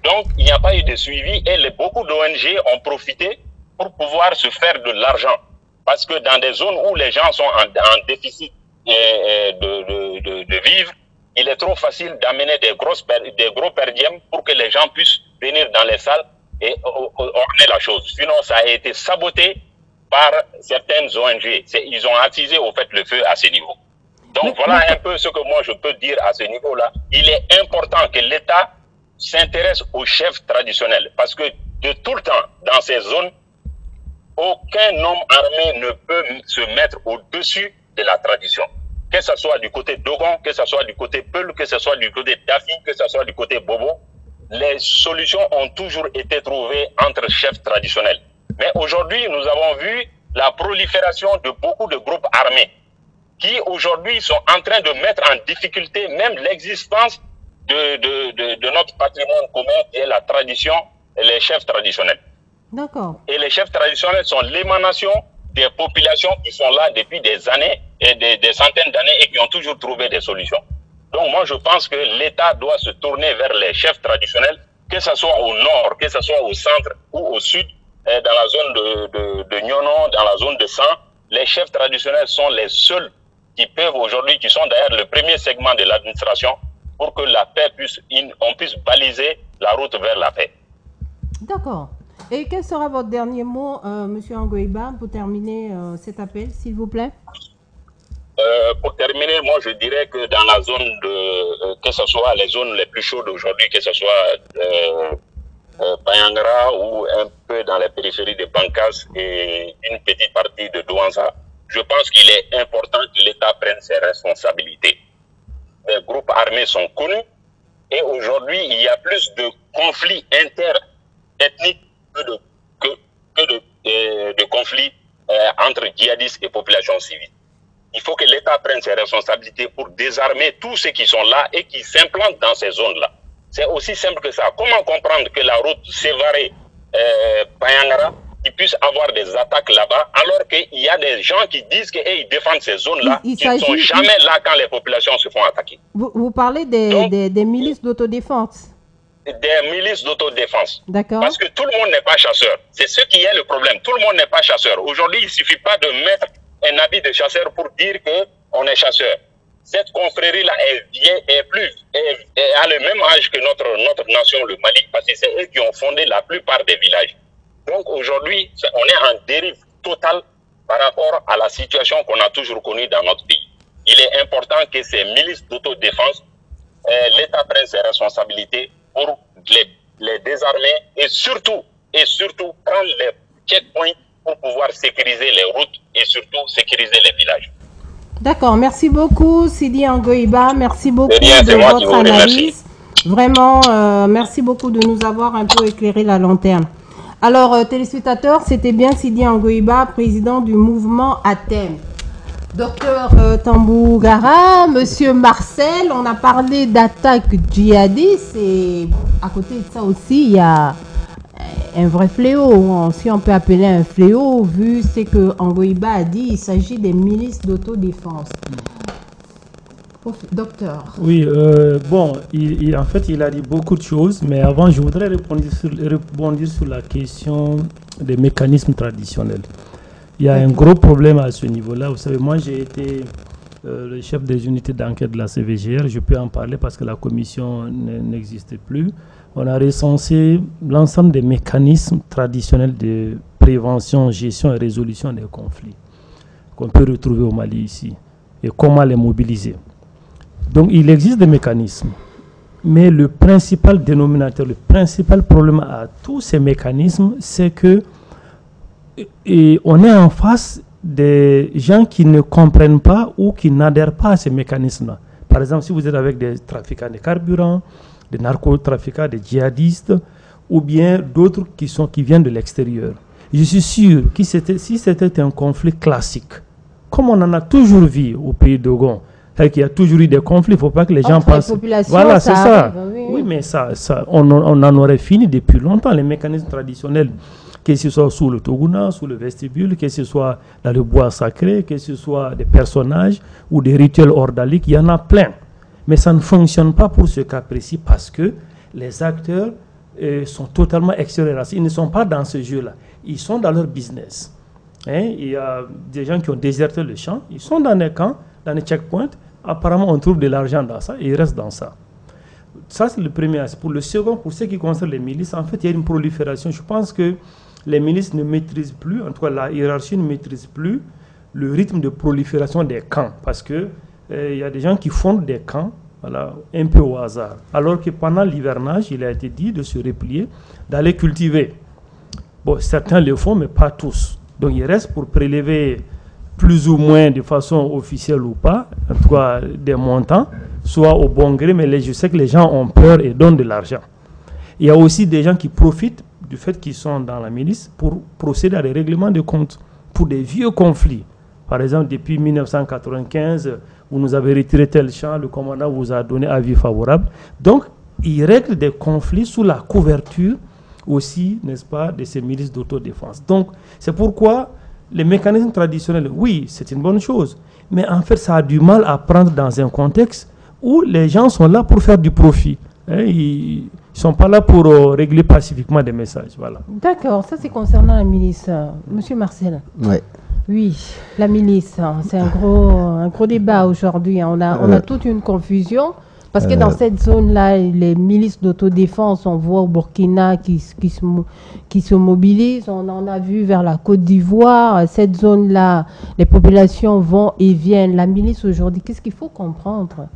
Donc, il n'y a pas eu de suivi et beaucoup d'ONG ont profité pour pouvoir se faire de l'argent. Parce que dans des zones où les gens sont en déficit de vivres, il est trop facile d'amener des gros perdièmes pour que les gens puissent venir dans les salles et orner la chose. Sinon, ça a été saboté par certaines ONG. Ils ont attisé au fait le feu à ce niveau. Donc voilà un peu ce que moi je peux dire à ce niveau-là. Il est important que l'État s'intéresse aux chefs traditionnels parce que de tout le temps, dans ces zones, aucun homme armé ne peut se mettre au-dessus de la tradition. Que ce soit du côté Dogon, que ce soit du côté Peul, que ce soit du côté Dafi, que ce soit du côté Bobo, les solutions ont toujours été trouvées entre chefs traditionnels. Mais aujourd'hui, nous avons vu la prolifération de beaucoup de groupes armés qui aujourd'hui sont en train de mettre en difficulté même l'existence de notre patrimoine commun qui est la tradition et les chefs traditionnels. D'accord. Et les chefs traditionnels sont l'émanation des populations qui sont là depuis des années et des centaines d'années et qui ont toujours trouvé des solutions. Donc moi je pense que l'État doit se tourner vers les chefs traditionnels, que ce soit au nord, que ce soit au centre ou au sud, dans la zone de Nyonon, dans la zone de San. Les chefs traditionnels sont les seuls qui peuvent aujourd'hui, qui sont d'ailleurs le premier segment de l'administration pour que la paix on puisse baliser la route vers la paix. D'accord. Et quel sera votre dernier mot, Monsieur Angoïba, pour terminer cet appel, s'il vous plaît? Pour terminer, moi je dirais que dans la zone que ce soit les zones les plus chaudes aujourd'hui, que ce soit Bayangara ou un peu dans les périphéries de Bankas et une petite partie de Douanza, je pense qu'il est important que l'État prenne ses responsabilités. Les groupes armés sont connus et aujourd'hui il y a plus de conflits interethniques que de conflits entre djihadistes et populations civiles. Il faut que l'État prenne ses responsabilités pour désarmer tous ceux qui sont là et qui s'implantent dans ces zones-là. C'est aussi simple que ça. Comment comprendre que la route Sévaré-Bayangara, qui puisse avoir des attaques là-bas, alors qu'il y a des gens qui disent qu'ils défendent ces zones-là, qui ne sont jamais là quand les populations se font attaquer. Vous parlez des milices d'autodéfense? Des milices d'autodéfense. D'accord. Parce que tout le monde n'est pas chasseur. C'est ce qui est le problème. Tout le monde n'est pas chasseur. Aujourd'hui, il ne suffit pas de mettre un habit de chasseur pour dire qu'on est chasseur. Cette confrérie-là a le même âge que notre nation, le Mali, parce que c'est eux qui ont fondé la plupart des villages. Donc aujourd'hui, on est en dérive totale par rapport à la situation qu'on a toujours connue dans notre pays. Il est important que ces milices d'autodéfense, l'État prenne ses responsabilités pour les désarmer et surtout prendre les checkpoints pour pouvoir sécuriser les routes et surtout sécuriser les villages. D'accord, merci beaucoup Sidi Angoïba, merci beaucoup de votre analyse. Vraiment, merci beaucoup de nous avoir un peu éclairé la lanterne. Alors, téléspectateurs, c'était bien Sidi Angoïba, président du mouvement ATEM. Docteur Tambougara, Monsieur Marcel, on a parlé d'attaque djihadiste et à côté de ça aussi, il y a un vrai fléau, si on peut appeler un fléau, vu ce que Angoïba a dit, il s'agit des milices d'autodéfense. Docteur. Oui, bon, en fait, il a dit beaucoup de choses, mais avant, je voudrais rebondir sur la question des mécanismes traditionnels. Il y a un gros problème à ce niveau-là. Vous savez, moi, j'ai été le chef des unités d'enquête de la CVGR. Je peux en parler parce que la commission n'existe plus. On a recensé l'ensemble des mécanismes traditionnels de prévention, gestion et résolution des conflits qu'on peut retrouver au Mali ici et comment les mobiliser. Donc, il existe des mécanismes, mais le principal dénominateur, le principal problème à tous ces mécanismes, c'est que on est en face des gens qui ne comprennent pas ou qui n'adhèrent pas à ces mécanismes-là. Par exemple, si vous êtes avec des trafiquants de carburant, des narcotrafiquants, des djihadistes, ou bien d'autres qui viennent de l'extérieur. Je suis sûr que si c'était un conflit classique, comme on en a toujours vu au pays d'Ogon, qu'il y a toujours eu des conflits, il ne faut pas que les gens pensent... Voilà, c'est ça. Oui, mais on en aurait fini depuis longtemps, les mécanismes traditionnels, que ce soit sous le Toguna, sous le vestibule, que ce soit dans le bois sacré, que ce soit des personnages ou des rituels ordaliques, il y en a plein. Mais ça ne fonctionne pas pour ce cas précis parce que les acteurs sont totalement extérieurs. Ils ne sont pas dans ce jeu-là. Ils sont dans leur business. Il y a des gens qui ont déserté le champ. Ils sont dans les camps, dans les checkpoints. Apparemment, on trouve de l'argent dans ça et ils restent dans ça. Ça, c'est le premier aspect. Pour le second, pour ce qui concerne les milices, en fait, il y a une prolifération. Je pense que les milices ne maîtrisent plus, en tout cas la hiérarchie ne maîtrise plus le rythme de prolifération des camps. Parce que il y a des gens qui fondent des camps, voilà, un peu au hasard. Alors que pendant l'hivernage, il a été dit de se replier, d'aller cultiver. Bon, certains le font, mais pas tous. Donc, il reste pour prélever plus ou moins de façon officielle ou pas, en tout cas des montants, soit au bon gré, mais je sais que les gens ont peur et donnent de l'argent. Il y a aussi des gens qui profitent du fait qu'ils sont dans la milice pour procéder à des règlements de comptes pour des vieux conflits. Par exemple, depuis 1995, vous nous avez retiré tel champ, le commandant vous a donné avis favorable. Donc, ils règlent des conflits sous la couverture aussi, n'est-ce pas, de ces milices d'autodéfense. Donc, c'est pourquoi les mécanismes traditionnels, oui, c'est une bonne chose, mais en fait, ça a du mal à prendre dans un contexte où les gens sont là pour faire du profit. Ils ne sont pas là pour régler pacifiquement des messages. Voilà. D'accord, ça c'est concernant la milice. Monsieur Marcel. Oui. Oui, la milice, c'est un gros débat aujourd'hui. On a toute une confusion Parce que dans cette zone-là, les milices d'autodéfense, on voit au Burkina qui se mobilisent. On en a vu vers la Côte d'Ivoire. Cette zone-là, les populations vont et viennent. La milice aujourd'hui, qu'est-ce qu'il faut comprendre?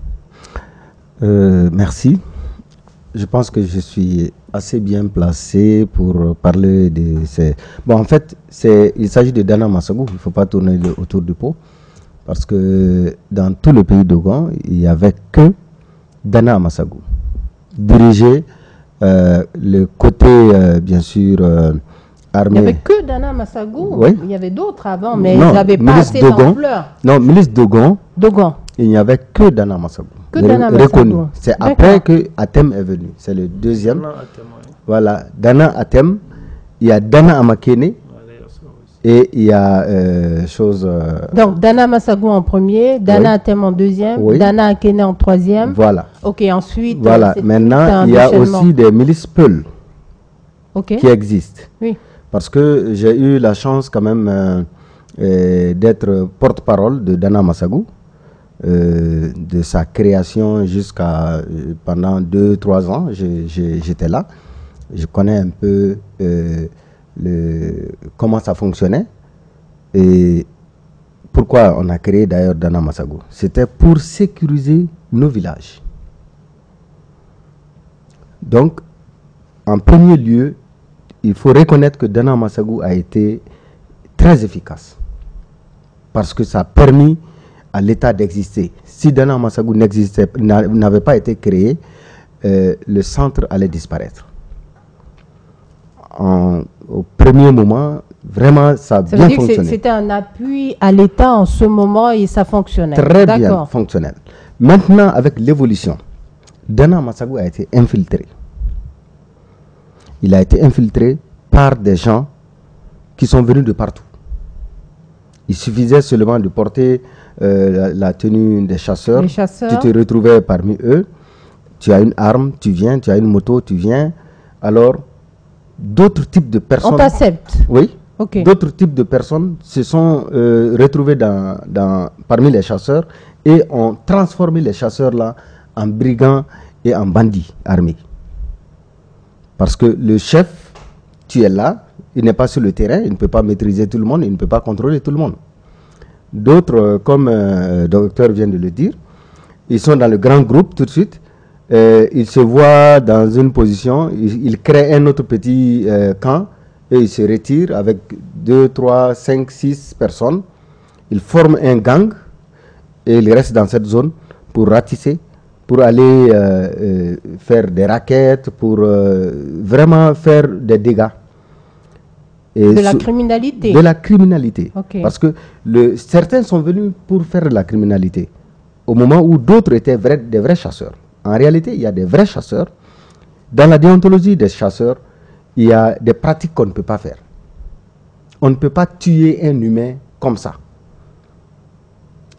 Merci. Je pense que je suis assez bien placé pour parler de ces... Bon, en fait, il s'agit de Dana Massagou. Il ne faut pas tourner autour du pot. Parce que dans tout le pays d'Ogon, il n'y avait que Dana Massagou. Dirigé le côté, bien sûr, armé. Il n'y avait que Dana Massagou. Oui. Il y avait d'autres avant, mais ils n'avaient pas assez d'ampleur. Non, milice Dogon. Dogon. Il n'y avait que Dana Massagou. Que Dana Massagou. C'est après que Atem est venu. C'est le deuxième. Voilà, Dana Atem. Il y a Dana Amakene. Et il y a Donc, Dana Massagou en premier, Dana Atem en deuxième, Dana Akene en troisième. Voilà. Ok, ensuite... Voilà, maintenant, il y a aussi des milices Peul qui existent. Oui. Parce que j'ai eu la chance quand même d'être porte-parole de Dana Massagou, de sa création jusqu'à pendant 2-3 ans, j'étais là. Je connais un peu comment ça fonctionnait et pourquoi on a créé d'ailleurs Dana Massagou. C'était pour sécuriser nos villages. Donc, en premier lieu, il faut reconnaître que Dana Massagou a été très efficace parce que ça a permis à l'État d'exister. Si Dana Massagou n'avait pas été créé, le centre allait disparaître. Au premier moment, vraiment, ça a bien fonctionné. C'était un appui à l'État en ce moment et ça fonctionnait. Très bien fonctionnel. Maintenant, avec l'évolution, Dana Massagou a été infiltré. Il a été infiltré par des gens qui sont venus de partout. Il suffisait seulement de porter la tenue des chasseurs. Les chasseurs. Tu te retrouvais parmi eux. Tu as une arme, tu viens. Tu as une moto, tu viens. Alors, d'autres types de personnes... On t'accepte. Oui. Okay. D'autres types de personnes se sont retrouvées parmi les chasseurs et ont transformé les chasseurs-là en brigands et en bandits armés. Parce que le chef, tu es là, il n'est pas sur le terrain, il ne peut pas maîtriser tout le monde, il ne peut pas contrôler tout le monde. D'autres, comme le docteur vient de le dire, ils sont dans le grand groupe tout de suite, ils se voient dans une position, ils créent un autre petit camp et ils se retirent avec 2, 3, 5, 6 personnes. Ils forment un gang et ils restent dans cette zone pour ratisser, pour aller faire des raquettes, pour vraiment faire des dégâts. Et de la criminalité. De la criminalité. Okay. Parce que certains sont venus pour faire de la criminalité, au moment où d'autres étaient des vrais chasseurs. En réalité, il y a des vrais chasseurs. Dans la déontologie des chasseurs, il y a des pratiques qu'on ne peut pas faire. On ne peut pas tuer un humain comme ça.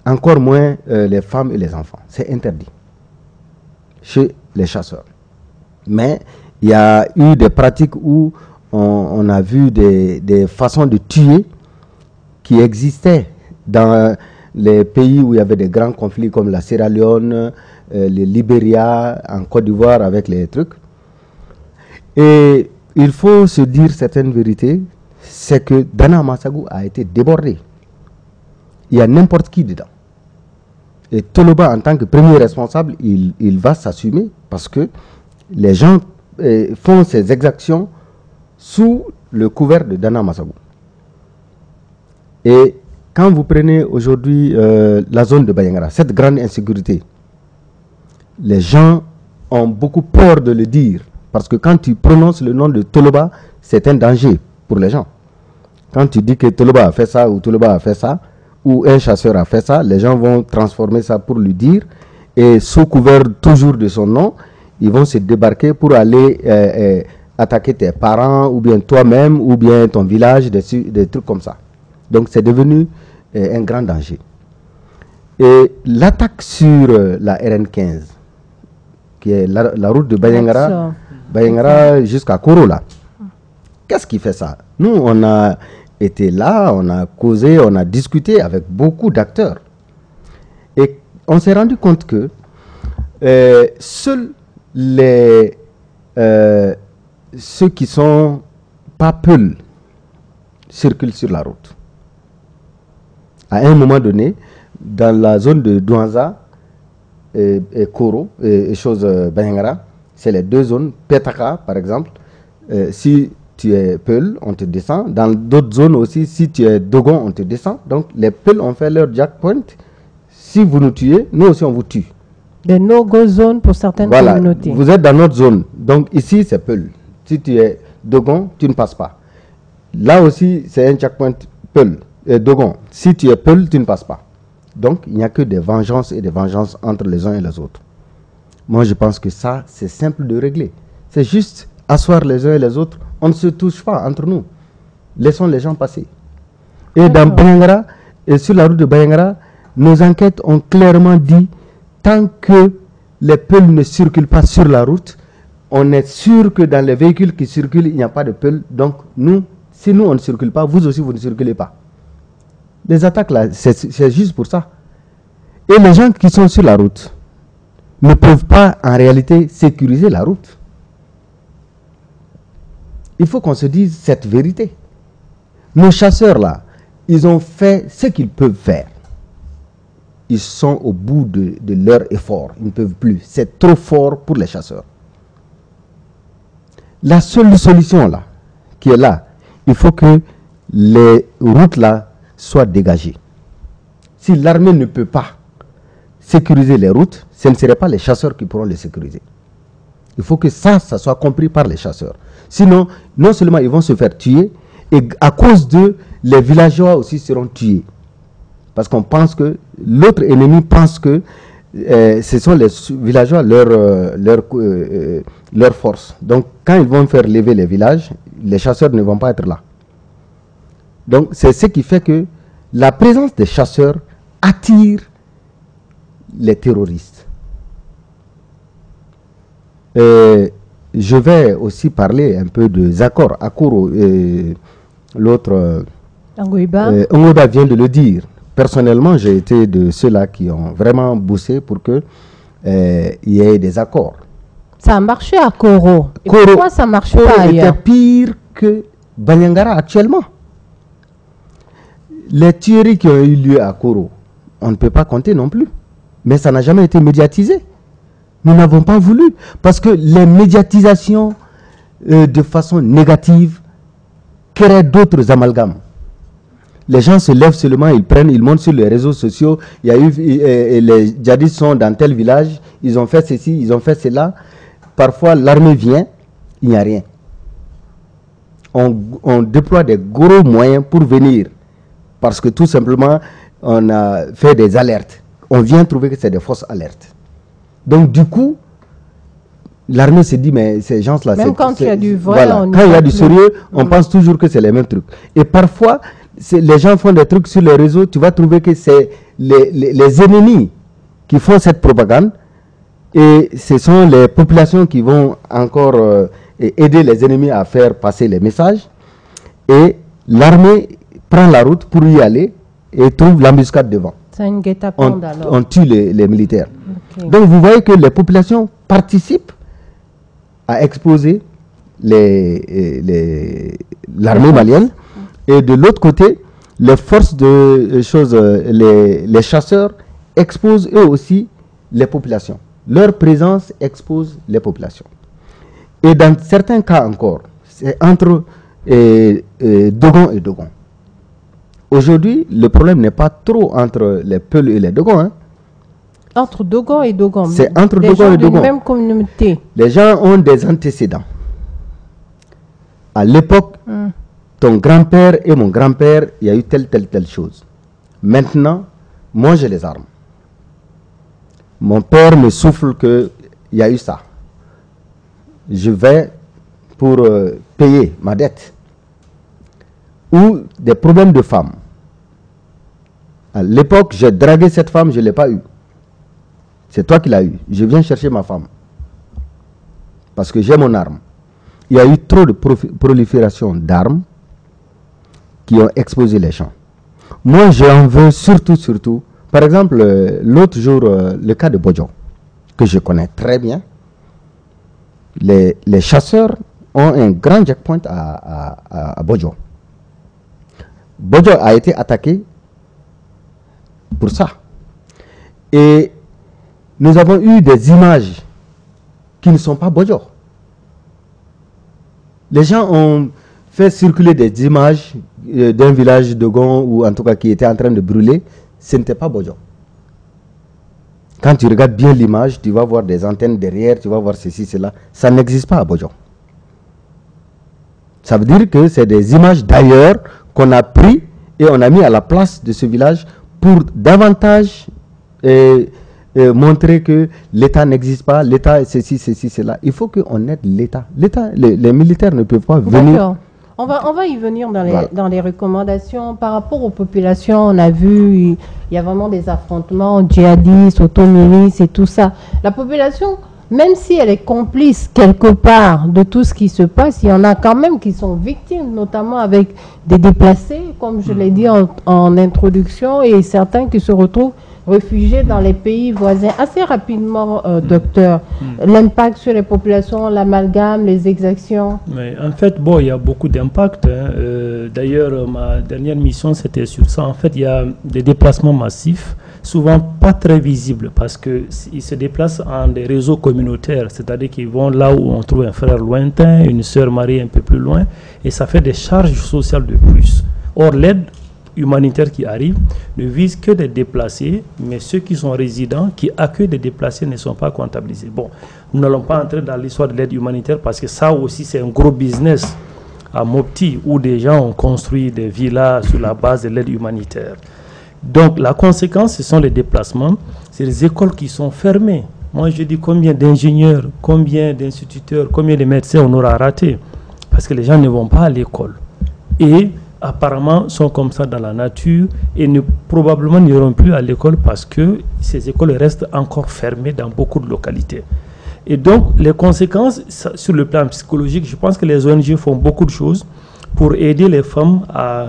Encore moins les femmes et les enfants. C'est interdit chez les chasseurs. Mais il y a eu des pratiques où on a vu des façons de tuer qui existaient dans les pays où il y avait des grands conflits comme la Sierra Leone, le Libéria, en Côte d'Ivoire avec les trucs. Et il faut se dire certaines vérités, c'est que Dana Massagou a été débordé. Il y a n'importe qui dedans. Et Toloba, en tant que premier responsable, il va s'assumer parce que les gens font ces exactions sous le couvert de Dana Massagou. Et quand vous prenez aujourd'hui la zone de Bayangara, cette grande insécurité, les gens ont beaucoup peur de le dire. Parce que quand tu prononces le nom de Toloba, c'est un danger pour les gens. Quand tu dis que Toloba a fait ça ou Toloba a fait ça, ou un chasseur a fait ça, les gens vont transformer ça pour lui dire. Et sous couvert toujours de son nom, ils vont se débarquer pour aller attaquer tes parents, ou bien toi-même, ou bien ton village, des trucs comme ça. Donc c'est devenu un grand danger. Et l'attaque sur la RN15, qui est la route de Bayangara jusqu'à Korola. Qu'est-ce qui fait ça? Nous, on a été là, on a causé, on a discuté avec beaucoup d'acteurs. Et on s'est rendu compte que seuls ceux qui sont pas Peul circulent sur la route. À un moment donné, dans la zone de Douanza et Koro et Banyangara, c'est les deux zones. Petaka, par exemple, si tu es Peul, on te descend. Dans d'autres zones aussi, si tu es Dogon, on te descend. Donc, les Peul ont fait leur jackpoint. Si vous nous tuez, nous aussi, on vous tue. Des no-go zones pour certaines communautés. Vous êtes dans notre zone. Donc, ici, c'est Peul. Si tu es Dogon, tu ne passes pas. Là aussi, c'est un checkpoint Peul. Dogon. Si tu es Peul, tu ne passes pas. Donc, il n'y a que des vengeances et des vengeances entre les uns et les autres. Moi, je pense que ça, c'est simple de régler. C'est juste asseoir les uns et les autres. On ne se touche pas entre nous. Laissons les gens passer. Et dans Banyangara, et sur la route de Banyangara, nos enquêtes ont clairement dit, tant que les Peuls ne circulent pas sur la route, on est sûr que dans les véhicules qui circulent, il n'y a pas de Peuls. Donc, si nous, on ne circule pas, vous aussi, vous ne circulez pas. Les attaques, là, c'est juste pour ça. Et les gens qui sont sur la route ne peuvent pas, en réalité, sécuriser la route. Il faut qu'on se dise cette vérité. Nos chasseurs, là, ils ont fait ce qu'ils peuvent faire. Ils sont au bout de leur effort. Ils ne peuvent plus. C'est trop fort pour les chasseurs. La seule solution, là, qui est là, il faut que les routes, là, soient dégagées. Si l'armée ne peut pas sécuriser les routes, ce ne seraient pas les chasseurs qui pourront les sécuriser. Il faut que ça soit compris par les chasseurs. Sinon, non seulement ils vont se faire tuer, et à cause d'eux, les villageois aussi seront tués. Parce qu'on pense que l'autre ennemi pense que ce sont les villageois leur force. Donc, quand ils vont faire lever les villages, les chasseurs ne vont pas être là. Donc, c'est ce qui fait que la présence des chasseurs attire les terroristes. Je vais aussi parler un peu de Zakor, Akoro, l'autre. Angoiba vient de le dire. Personnellement, j'ai été de ceux-là qui ont vraiment bossé pour qu'il y ait des accords. Ça a marché à Koro. Et pourquoi ça ne marche pas ailleurs? C'était pire que Banyangara actuellement. Les tueries qui ont eu lieu à Koro, on ne peut pas compter non plus. Mais ça n'a jamais été médiatisé. Nous n'avons pas voulu. Parce que les médiatisations de façon négative créent d'autres amalgames. Les gens se lèvent seulement, ils montent sur les réseaux sociaux. Il y a eu, les djihadistes sont dans tel village, ils ont fait ceci, ils ont fait cela. Parfois, l'armée vient, il n'y a rien. On déploie des gros moyens pour venir. Parce que tout simplement, on a fait des alertes. On vient trouver que c'est des fausses alertes. Donc, du coup, l'armée se dit, mais ces gens-là... Même quand il y a du vrai, voilà. Quand il y a du sérieux, on pense toujours que c'est les mêmes trucs. Et parfois, les gens font des trucs sur les réseaux, tu vas trouver que c'est les ennemis qui font cette propagande et ce sont les populations qui vont encore aider les ennemis à faire passer les messages et l'armée prend la route pour y aller et trouve l'embuscade devant. C'est une guet-apens alors. On tue les militaires. Okay. Donc vous voyez que les populations participent à exposer l'armée malienne. Et de l'autre côté, les forces de choses, les chasseurs exposent eux aussi les populations. Leur présence expose les populations. Et dans certains cas encore, c'est entre Dogon et Dogon. Aujourd'hui, le problème n'est pas trop entre les Peuls et les Dogons. Hein. Entre Dogon et Dogon. C'est entre Dogon et Dogon. Même communauté. Les gens ont des antécédents. À l'époque, ton grand-père et mon grand-père, il y a eu telle chose. Maintenant, moi j'ai les armes. Mon père me souffle qu'il y a eu ça. Je vais pour payer ma dette. Ou des problèmes de femmes. À l'époque, j'ai dragué cette femme, je ne l'ai pas eue. C'est toi qui l'as eue. Je viens chercher ma femme. Parce que j'ai mon arme. Il y a eu trop de prolifération d'armes qui ont exposé les gens. Moi, j'en veux surtout. Par exemple, l'autre jour, le cas de Bodjo, que je connais très bien, les chasseurs ont un grand checkpoint à Bodjo. Bodjo a été attaqué pour ça. Et nous avons eu des images qui ne sont pas Bodjo. Les gens ont fait circuler des images d'un village de Gon, ou en tout cas qui était en train de brûler. Ce n'était pas Bodjo. Quand tu regardes bien l'image, tu vas voir des antennes derrière, tu vas voir ceci, cela. Ça n'existe pas à Bodjo. Ça veut dire que c'est des images d'ailleurs qu'on a pris et on a mis à la place de ce village pour davantage montrer que l'État n'existe pas, l'État ceci, cela. Il faut qu'on aide l'État. Les militaires ne peuvent pas venir. D'accord. On va y venir dans les recommandations. Par rapport aux populations, on a vu, il y a vraiment des affrontements djihadistes, automilices et tout ça. La population, même si elle est complice quelque part de tout ce qui se passe, il y en a quand même qui sont victimes, notamment avec des déplacés, comme je l'ai dit en introduction, et certains qui se retrouvent réfugiés dans les pays voisins. Assez rapidement, docteur, l'impact sur les populations, l'amalgame, les exactions. Mais en fait, bon, il y a beaucoup d'impact. D'ailleurs, ma dernière mission, c'était sur ça. En fait, il y a des déplacements massifs, souvent pas très visibles, parce qu'ils se déplacent en des réseaux communautaires, c'est-à-dire qu'ils vont là où on trouve un frère lointain, une sœur mariée un peu plus loin, et ça fait des charges sociales de plus. Or, l'aide humanitaire qui arrive ne vise que des déplacés, mais ceux qui sont résidents, qui accueillent des déplacés, ne sont pas comptabilisés. Bon, nous n'allons pas entrer dans l'histoire de l'aide humanitaire parce que ça aussi c'est un gros business à Mopti où des gens ont construit des villas sur la base de l'aide humanitaire. Donc la conséquence, ce sont les déplacements, c'est les écoles qui sont fermées. Moi je dis combien d'ingénieurs, combien d'instituteurs, combien de médecins on aura raté parce que les gens ne vont pas à l'école. Et apparemment sont comme ça dans la nature et probablement n'iront plus à l'école parce que ces écoles restent encore fermées dans beaucoup de localités. Et donc, les conséquences sur le plan psychologique, je pense que les ONG font beaucoup de choses pour aider les femmes à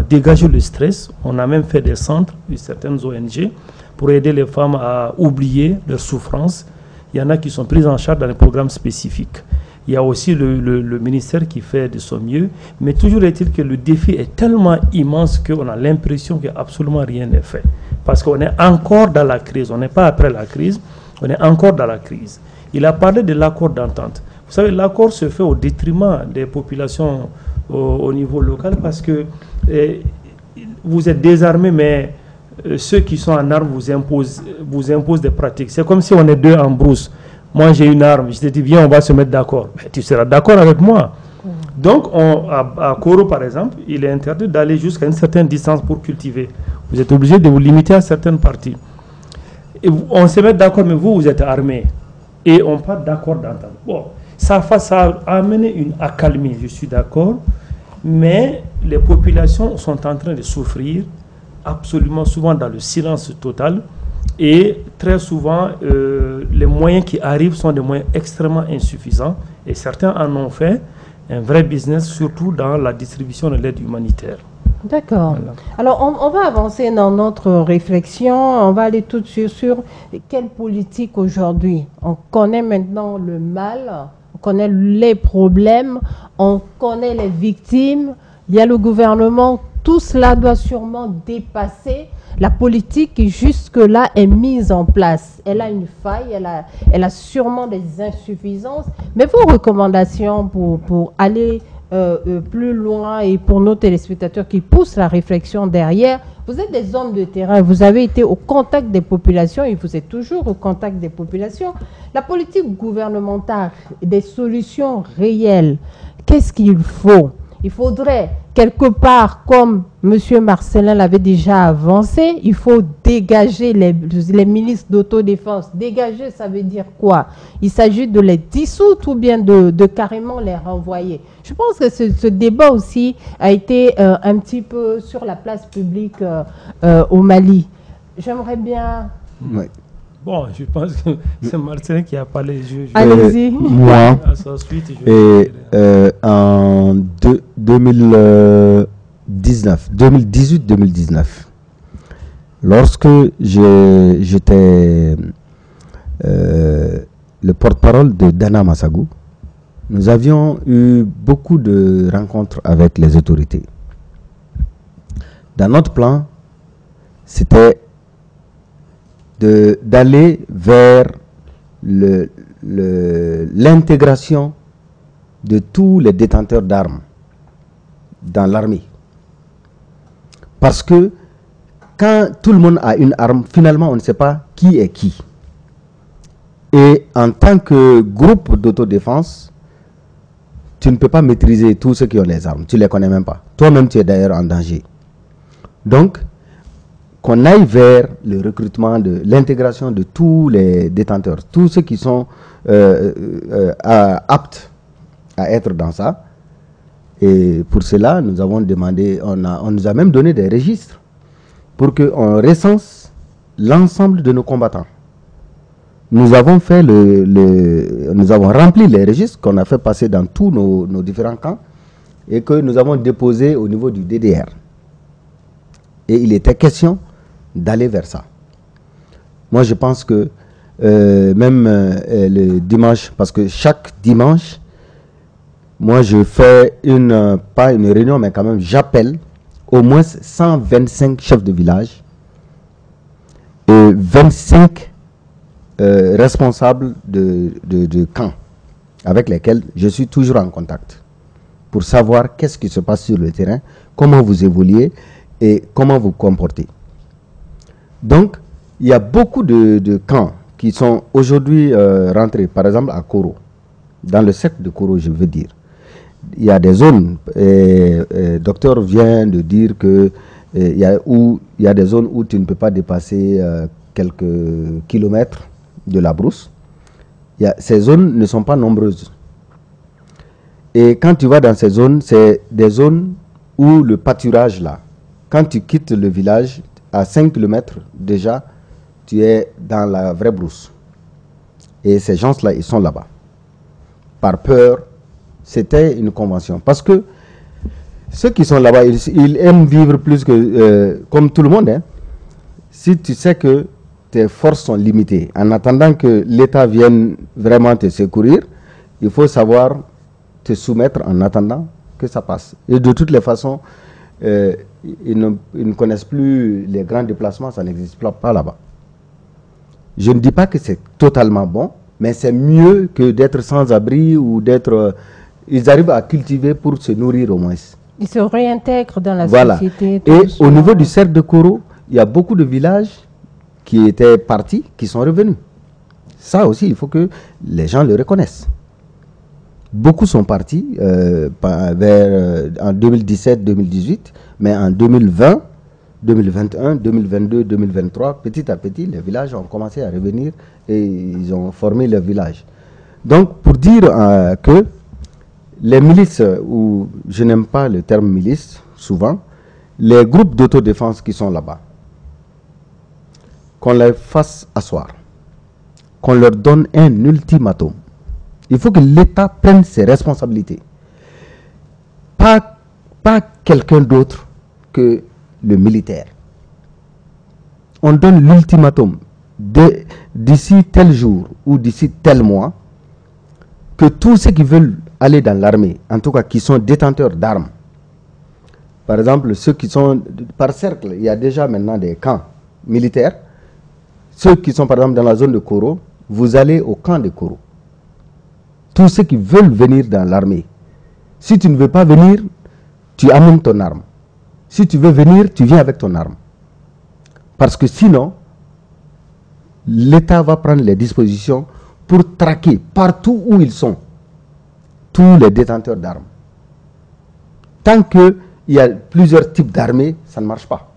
dégager le stress. On a même fait des centres, certaines ONG, pour aider les femmes à oublier leurs souffrances. Il y en a qui sont prises en charge dans les programmes spécifiques. Il y a aussi le ministère qui fait de son mieux, mais toujours est-il que le défi est tellement immense qu'on a l'impression que absolument rien n'est fait. Parce qu'on est encore dans la crise, on n'est pas après la crise, on est encore dans la crise. Il a parlé de l'accord d'entente. Vous savez, l'accord se fait au détriment des populations au niveau local parce que vous êtes désarmés, mais ceux qui sont en armes vous imposent des pratiques. C'est comme si on est deux en brousse. Moi, j'ai une arme, je te dis, viens, on va se mettre d'accord. Tu seras d'accord avec moi. Donc, à Koro, par exemple, il est interdit d'aller jusqu'à une certaine distance pour cultiver. Vous êtes obligé de vous limiter à certaines parties. Et on se met d'accord, mais vous êtes armés. Et on part d'accord d'entente. Bon, ça a amené une accalmie, je suis d'accord. Mais les populations sont en train de souffrir, absolument souvent dans le silence total. Et très souvent, les moyens qui arrivent sont des moyens extrêmement insuffisants. Et certains en ont fait un vrai business, surtout dans la distribution de l'aide humanitaire. D'accord. Voilà. Alors, on va avancer dans notre réflexion. On va aller tout de suite sur quelle politique aujourd'hui. On connaît maintenant le mal, on connaît les problèmes, on connaît les victimes. Il y a le gouvernement. Tout cela doit sûrement dépasser la politique qui jusque-là est mise en place. Elle a une faille, elle a sûrement des insuffisances. Mais vos recommandations pour aller plus loin et pour nos téléspectateurs qui poussent la réflexion derrière, vous êtes des hommes de terrain, vous avez été au contact des populations et vous êtes toujours au contact des populations. La politique gouvernementale, des solutions réelles, qu'est-ce qu'il faut ? Il faudrait, quelque part, comme M. Marcellin l'avait déjà avancé, il faut dégager les milices d'autodéfense. Dégager, ça veut dire quoi? Il s'agit de les dissoudre ou bien de carrément les renvoyer. Je pense que ce débat aussi a été un petit peu sur la place publique au Mali. J'aimerais bien... Oui. Bon, je pense que c'est Martin qui a parlé. Allez-y. Moi, en 2018-2019, lorsque j'étais le porte-parole de Dana Massagou, nous avions eu beaucoup de rencontres avec les autorités. Dans notre plan, c'était d'aller vers l'intégration de tous les détenteurs d'armes dans l'armée. Parce que quand tout le monde a une arme, finalement, on ne sait pas qui est qui. Et en tant que groupe d'autodéfense, tu ne peux pas maîtriser tous ceux qui ont les armes. Tu ne les connais même pas. Toi-même, tu es d'ailleurs en danger. Donc, qu'on aille vers le recrutement, l'intégration de tous les détenteurs, tous ceux qui sont aptes à être dans ça. Et pour cela, nous avons demandé, on nous a même donné des registres pour qu'on recense l'ensemble de nos combattants. Nous avons fait nous avons rempli les registres qu'on a fait passer dans tous nos différents camps et que nous avons déposés au niveau du DDR. Et il était question d'aller vers ça. Moi, je pense que même le dimanche, parce que chaque dimanche, moi, je fais pas une réunion, mais quand même, j'appelle au moins 125 chefs de village et 25 responsables de camps avec lesquels je suis toujours en contact pour savoir qu'est-ce qui se passe sur le terrain, comment vous évoluez et comment vous comportez. Donc, il y a beaucoup de camps qui sont aujourd'hui rentrés, par exemple à Koro, dans le secteur de Koro, je veux dire. Il y a des zones, le docteur vient de dire que il y a des zones où tu ne peux pas dépasser quelques kilomètres de la brousse. Ces zones ne sont pas nombreuses. Et quand tu vas dans ces zones, c'est des zones où le pâturage là, quand tu quittes le village, à 5 km déjà, tu es dans la vraie brousse. Et ces gens-là, ils sont là-bas. Par peur, c'était une convention. Parce que ceux qui sont là-bas, ils aiment vivre plus que comme tout le monde. Hein. Si tu sais que tes forces sont limitées, en attendant que l'État vienne vraiment te secourir, il faut savoir te soumettre en attendant que ça passe. Et de toutes les façons, ils ne connaissent plus les grands déplacements, ça n'existe pas là-bas. Je ne dis pas que c'est totalement bon, mais c'est mieux que d'être sans abri ou d'être... ils arrivent à cultiver pour se nourrir au moins. Ils se réintègrent dans la société. Et au niveau du cercle de Koro, il y a beaucoup de villages qui étaient partis, qui sont revenus. Ça aussi, il faut que les gens le reconnaissent. Beaucoup sont partis en 2017-2018, mais en 2020, 2021, 2022, 2023, petit à petit, les villages ont commencé à revenir et ils ont formé leur village. Donc, pour dire que les milices, ou je n'aime pas le terme milice, souvent, les groupes d'autodéfense qui sont là-bas, qu'on les fasse asseoir, qu'on leur donne un ultimatum. Il faut que l'État prenne ses responsabilités. Pas quelqu'un d'autre que le militaire. On donne l'ultimatum d'ici tel jour ou d'ici tel mois que tous ceux qui veulent aller dans l'armée, en tout cas qui sont détenteurs d'armes, par exemple ceux qui sont par cercle, il y a déjà maintenant des camps militaires. Ceux qui sont par exemple dans la zone de Koro, vous allez au camp de Koro. Tous ceux qui veulent venir dans l'armée. Si tu ne veux pas venir, tu amènes ton arme. Si tu veux venir, tu viens avec ton arme. Parce que sinon, l'État va prendre les dispositions pour traquer partout où ils sont tous les détenteurs d'armes. Tant qu'il y a plusieurs types d'armées, ça ne marche pas.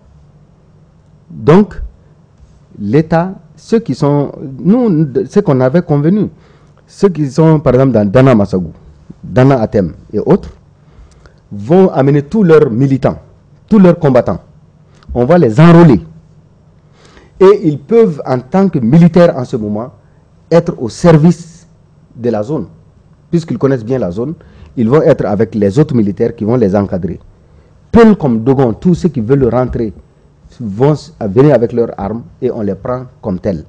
Donc, l'État, ceux qui sont, nous, ce qu'on avait convenu, ceux qui sont par exemple dans Dana Massagou, Dana Atem et autres, vont amener tous leurs militants, tous leurs combattants. On va les enrôler. Et ils peuvent, en tant que militaires en ce moment, être au service de la zone. Puisqu'ils connaissent bien la zone, ils vont être avec les autres militaires qui vont les encadrer. Peul comme Dogon, tous ceux qui veulent rentrer vont venir avec leurs armes et on les prend comme tels.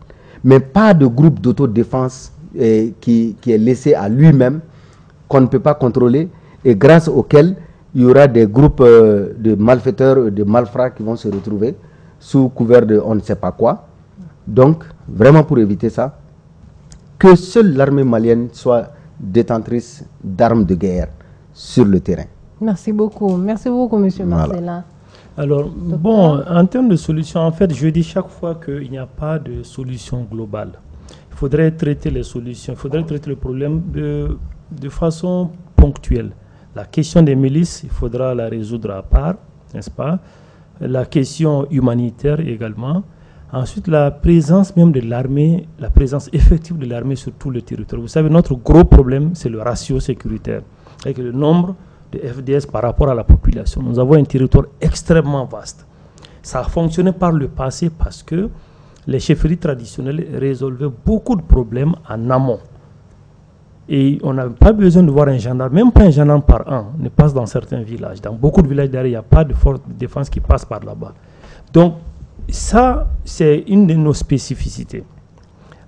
mais pas de groupe d'autodéfense qui est laissé à lui-même, qu'on ne peut pas contrôler, et grâce auquel il y aura des groupes de malfaiteurs, de malfrats qui vont se retrouver sous couvert de on ne sait pas quoi. Donc, vraiment pour éviter ça, que seule l'armée malienne soit détentrice d'armes de guerre sur le terrain. Merci beaucoup, M. Marcellin. Alors, bon, en termes de solution, en fait, je dis chaque fois qu'il n'y a pas de solution globale. Il faudrait traiter les solutions, il faudrait traiter le problème de façon ponctuelle. La question des milices, il faudra la résoudre à part, n'est-ce pas? La question humanitaire également. Ensuite, la présence même de l'armée, la présence effective de l'armée sur tout le territoire. Vous savez, notre gros problème, c'est le ratio sécuritaire, avec le nombre de FDS par rapport à la population. Nous avons un territoire extrêmement vaste. Ça a fonctionné par le passé parce que les chefferies traditionnelles résolvaient beaucoup de problèmes en amont. Et on n'a pas besoin de voir un gendarme, même pas un gendarme par an, ne passe dans certains villages. Dans beaucoup de villages derrière, il n'y a pas de force de défense qui passe par là-bas. Donc, ça, c'est une de nos spécificités.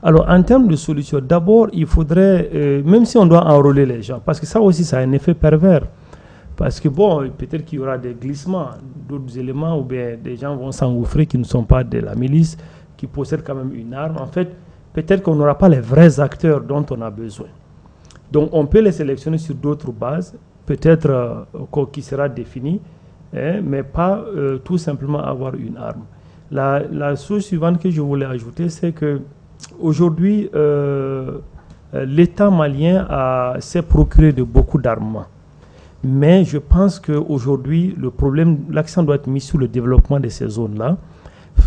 Alors, en termes de solutions, d'abord, il faudrait, même si on doit enrôler les gens, parce que ça aussi, ça a un effet pervers. Parce que, bon, peut-être qu'il y aura des glissements, d'autres éléments, ou bien des gens vont s'engouffrer qui ne sont pas de la milice, qui possèdent quand même une arme. En fait, peut-être qu'on n'aura pas les vrais acteurs dont on a besoin. Donc, on peut les sélectionner sur d'autres bases, peut-être qui sera définie, mais pas tout simplement avoir une arme. La chose suivante que je voulais ajouter, c'est que aujourd'hui, l'État malien s'est procuré de beaucoup d'armements. Mais je pense qu'aujourd'hui, l'accent doit être mis sur le développement de ces zones-là,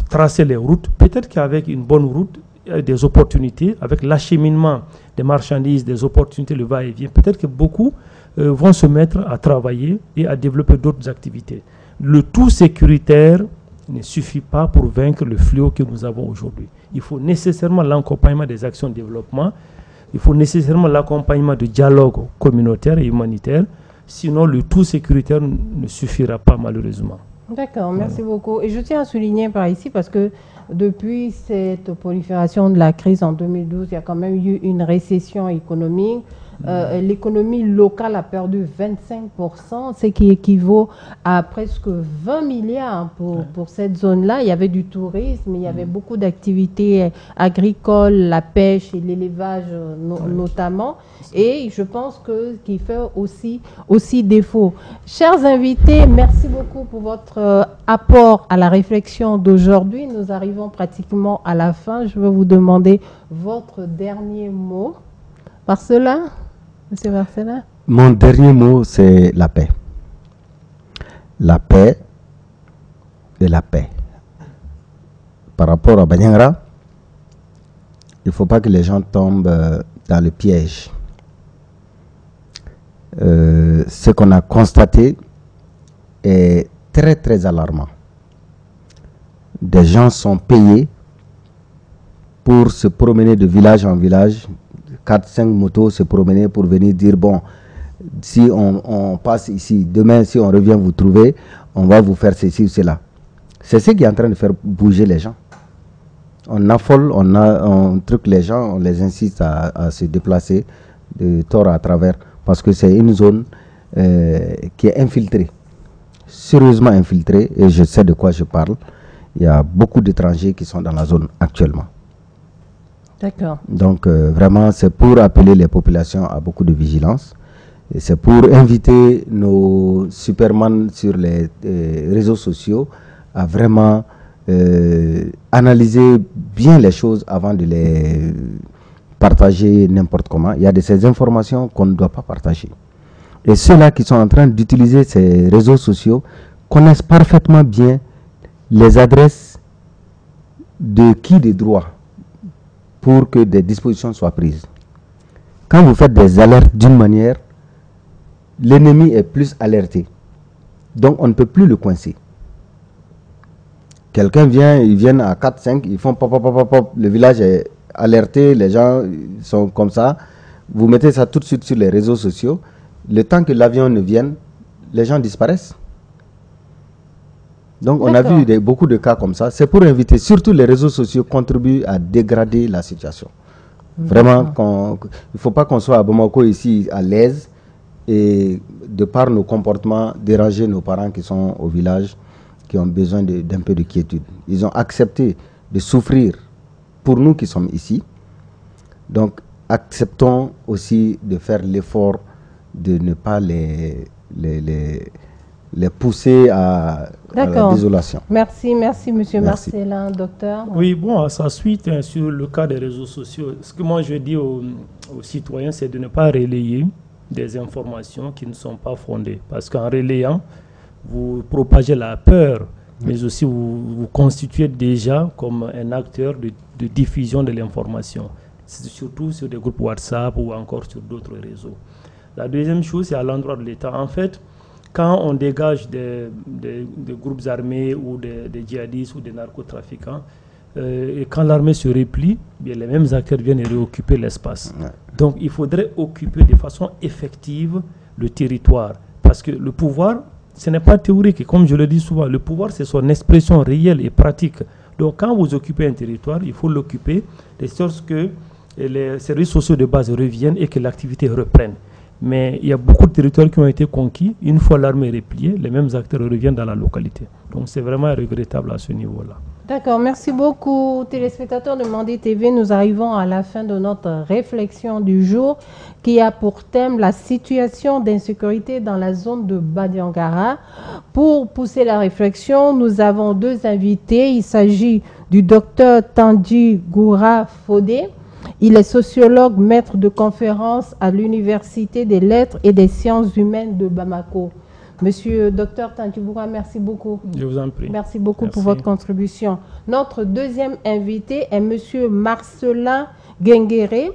tracer les routes. Peut-être qu'avec une bonne route, des opportunités, avec l'acheminement des marchandises, des opportunités, le va-et-vient, peut-être que beaucoup vont se mettre à travailler et à développer d'autres activités. Le tout sécuritaire ne suffit pas pour vaincre le fléau que nous avons aujourd'hui. Il faut nécessairement l'accompagnement des actions de développement, il faut nécessairement l'accompagnement de dialogue communautaire et humanitaire, sinon le tout sécuritaire ne suffira pas malheureusement. D'accord, merci beaucoup. Et je tiens à souligner par ici, parce que depuis cette prolifération de la crise en 2012, il y a quand même eu une récession économique. L'économie locale a perdu 25%, ce qui équivaut à presque 20 milliards pour cette zone-là. Il y avait du tourisme, il y avait beaucoup d'activités agricoles, la pêche et l'élevage notamment. Et je pense qu'il fait aussi défaut. Chers invités, merci beaucoup pour votre apport à la réflexion d'aujourd'hui. Nous arrivons pratiquement à la fin. Je vais vous demander votre dernier mot. Marcellin, Monsieur Marcellin. Mon dernier mot, c'est la paix. La paix et la paix. Par rapport à Banyangra, il ne faut pas que les gens tombent dans le piège. Ce qu'on a constaté est très très alarmant. Des gens sont payés pour se promener de village en village, 4-5 motos se promener pour venir dire bon, si on passe ici, demain si on revient vous trouver, on va vous faire ceci ou cela. C'est ce qui est en train de faire bouger les gens. On affole, on truc les gens, on les incite à se déplacer de tort à travers, parce que c'est une zone qui est infiltrée, sérieusement infiltrée, et je sais de quoi je parle. Il y a beaucoup d'étrangers qui sont dans la zone actuellement. D'accord. Donc vraiment, c'est pour appeler les populations à beaucoup de vigilance. Et c'est pour inviter nos supermans sur les réseaux sociaux à vraiment analyser bien les choses avant de les partager n'importe comment. Il y a de ces informations qu'on ne doit pas partager. Et ceux-là qui sont en train d'utiliser ces réseaux sociaux connaissent parfaitement bien les adresses de qui de droit pour que des dispositions soient prises. Quand vous faites des alertes d'une manière, l'ennemi est plus alerté. Donc on ne peut plus le coincer. Quelqu'un vient, ils viennent à 4-5, ils font pop, pop, pop, pop, le village est alerté, les gens sont comme ça. Vous mettez ça tout de suite sur les réseaux sociaux. Le temps que l'avion ne vienne, les gens disparaissent. Donc on a vu beaucoup de cas comme ça. C'est pour inviter, surtout les réseaux sociaux contribuent à dégrader la situation. Vraiment, il ne faut pas qu'on soit à Bamako ici à l'aise et de par nos comportements déranger nos parents qui sont au village, qui ont besoin d'un peu de quiétude. Ils ont accepté de souffrir pour nous qui sommes ici. Donc acceptons aussi de faire l'effort de ne pas les pousser à la désolation. Merci, monsieur Marcellin, docteur. Oui, bon, à sa suite, hein, sur le cas des réseaux sociaux, ce que moi je dis aux citoyens, c'est de ne pas relayer des informations qui ne sont pas fondées. Parce qu'en relayant, vous propagez la peur, mais aussi vous constituez déjà comme un acteur de diffusion de l'information, surtout sur des groupes WhatsApp ou encore sur d'autres réseaux. La deuxième chose, c'est à l'endroit de l'État. En fait, quand on dégage des groupes armés ou des djihadistes ou des narcotrafiquants, et quand l'armée se replie, bien, les mêmes acteurs viennent réoccuper l'espace. Donc il faudrait occuper de façon effective le territoire. Parce que le pouvoir, ce n'est pas théorique. Et comme je le dis souvent, le pouvoir, c'est son expression réelle et pratique. Donc quand vous occupez un territoire, il faut l'occuper de sorte que les services sociaux de base reviennent et que l'activité reprenne. Mais il y a beaucoup de territoires qui ont été conquis. Une fois l'armée repliée, les mêmes acteurs reviennent dans la localité. Donc c'est vraiment regrettable à ce niveau-là. D'accord, merci beaucoup téléspectateurs de Mandé TV. Nous arrivons à la fin de notre réflexion du jour qui a pour thème la situation d'insécurité dans la zone de Badiangara. Pour pousser la réflexion, nous avons deux invités. Il s'agit du docteur Tandji Goura Fodé. Il est sociologue, maître de conférence à l'Université des Lettres et des Sciences Humaines de Bamako. Monsieur Dr Tandji Goura, merci beaucoup. Je vous en prie. Merci beaucoup pour votre contribution. Notre deuxième invité est monsieur Marcellin Genguéré,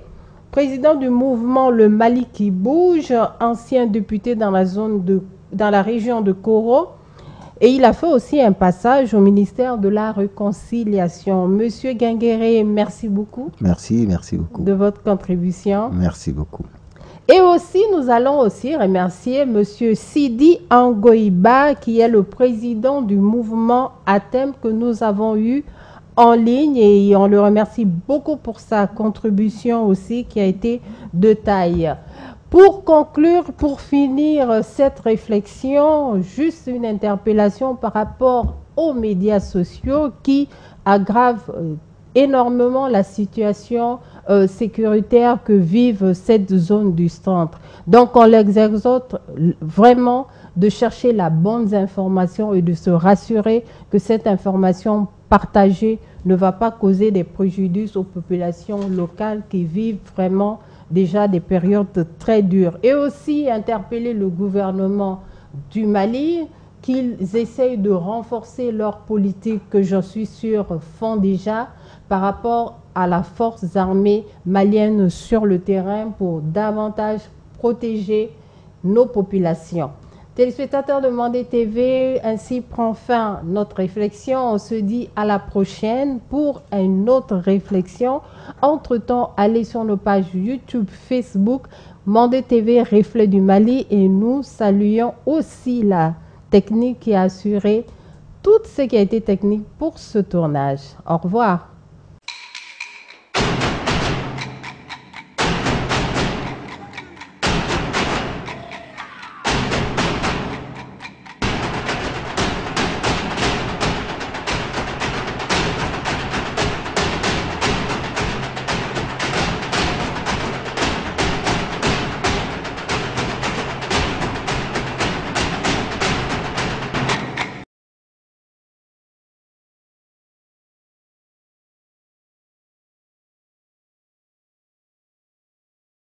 président du mouvement Le Mali qui bouge, ancien député dans la région de Koro. Et il a fait aussi un passage au ministère de la Réconciliation. Monsieur Genguéré, merci beaucoup. Merci beaucoup. De votre contribution. Merci beaucoup. Et aussi, nous allons aussi remercier monsieur Sidi Angoïba, qui est le président du mouvement ATEM que nous avons eu en ligne. Et on le remercie beaucoup pour sa contribution aussi, qui a été de taille. Pour conclure, pour finir cette réflexion, juste une interpellation par rapport aux médias sociaux qui aggravent énormément la situation sécuritaire que vivent cette zone du centre. Donc on les exhorte vraiment de chercher la bonne information et de se rassurer que cette information partagée ne va pas causer des préjudices aux populations locales qui vivent vraiment déjà des périodes très dures. Et aussi interpeller le gouvernement du Mali qu'ils essayent de renforcer leur politique que j'en suis sûre font déjà par rapport à la force armée malienne sur le terrain pour davantage protéger nos populations. Téléspectateurs de Mandé TV, ainsi prend fin notre réflexion. On se dit à la prochaine pour une autre réflexion. Entre-temps, allez sur nos pages YouTube, Facebook, Mandé TV, Reflet du Mali, et nous saluons aussi la technique qui a assuré tout ce qui a été technique pour ce tournage. Au revoir.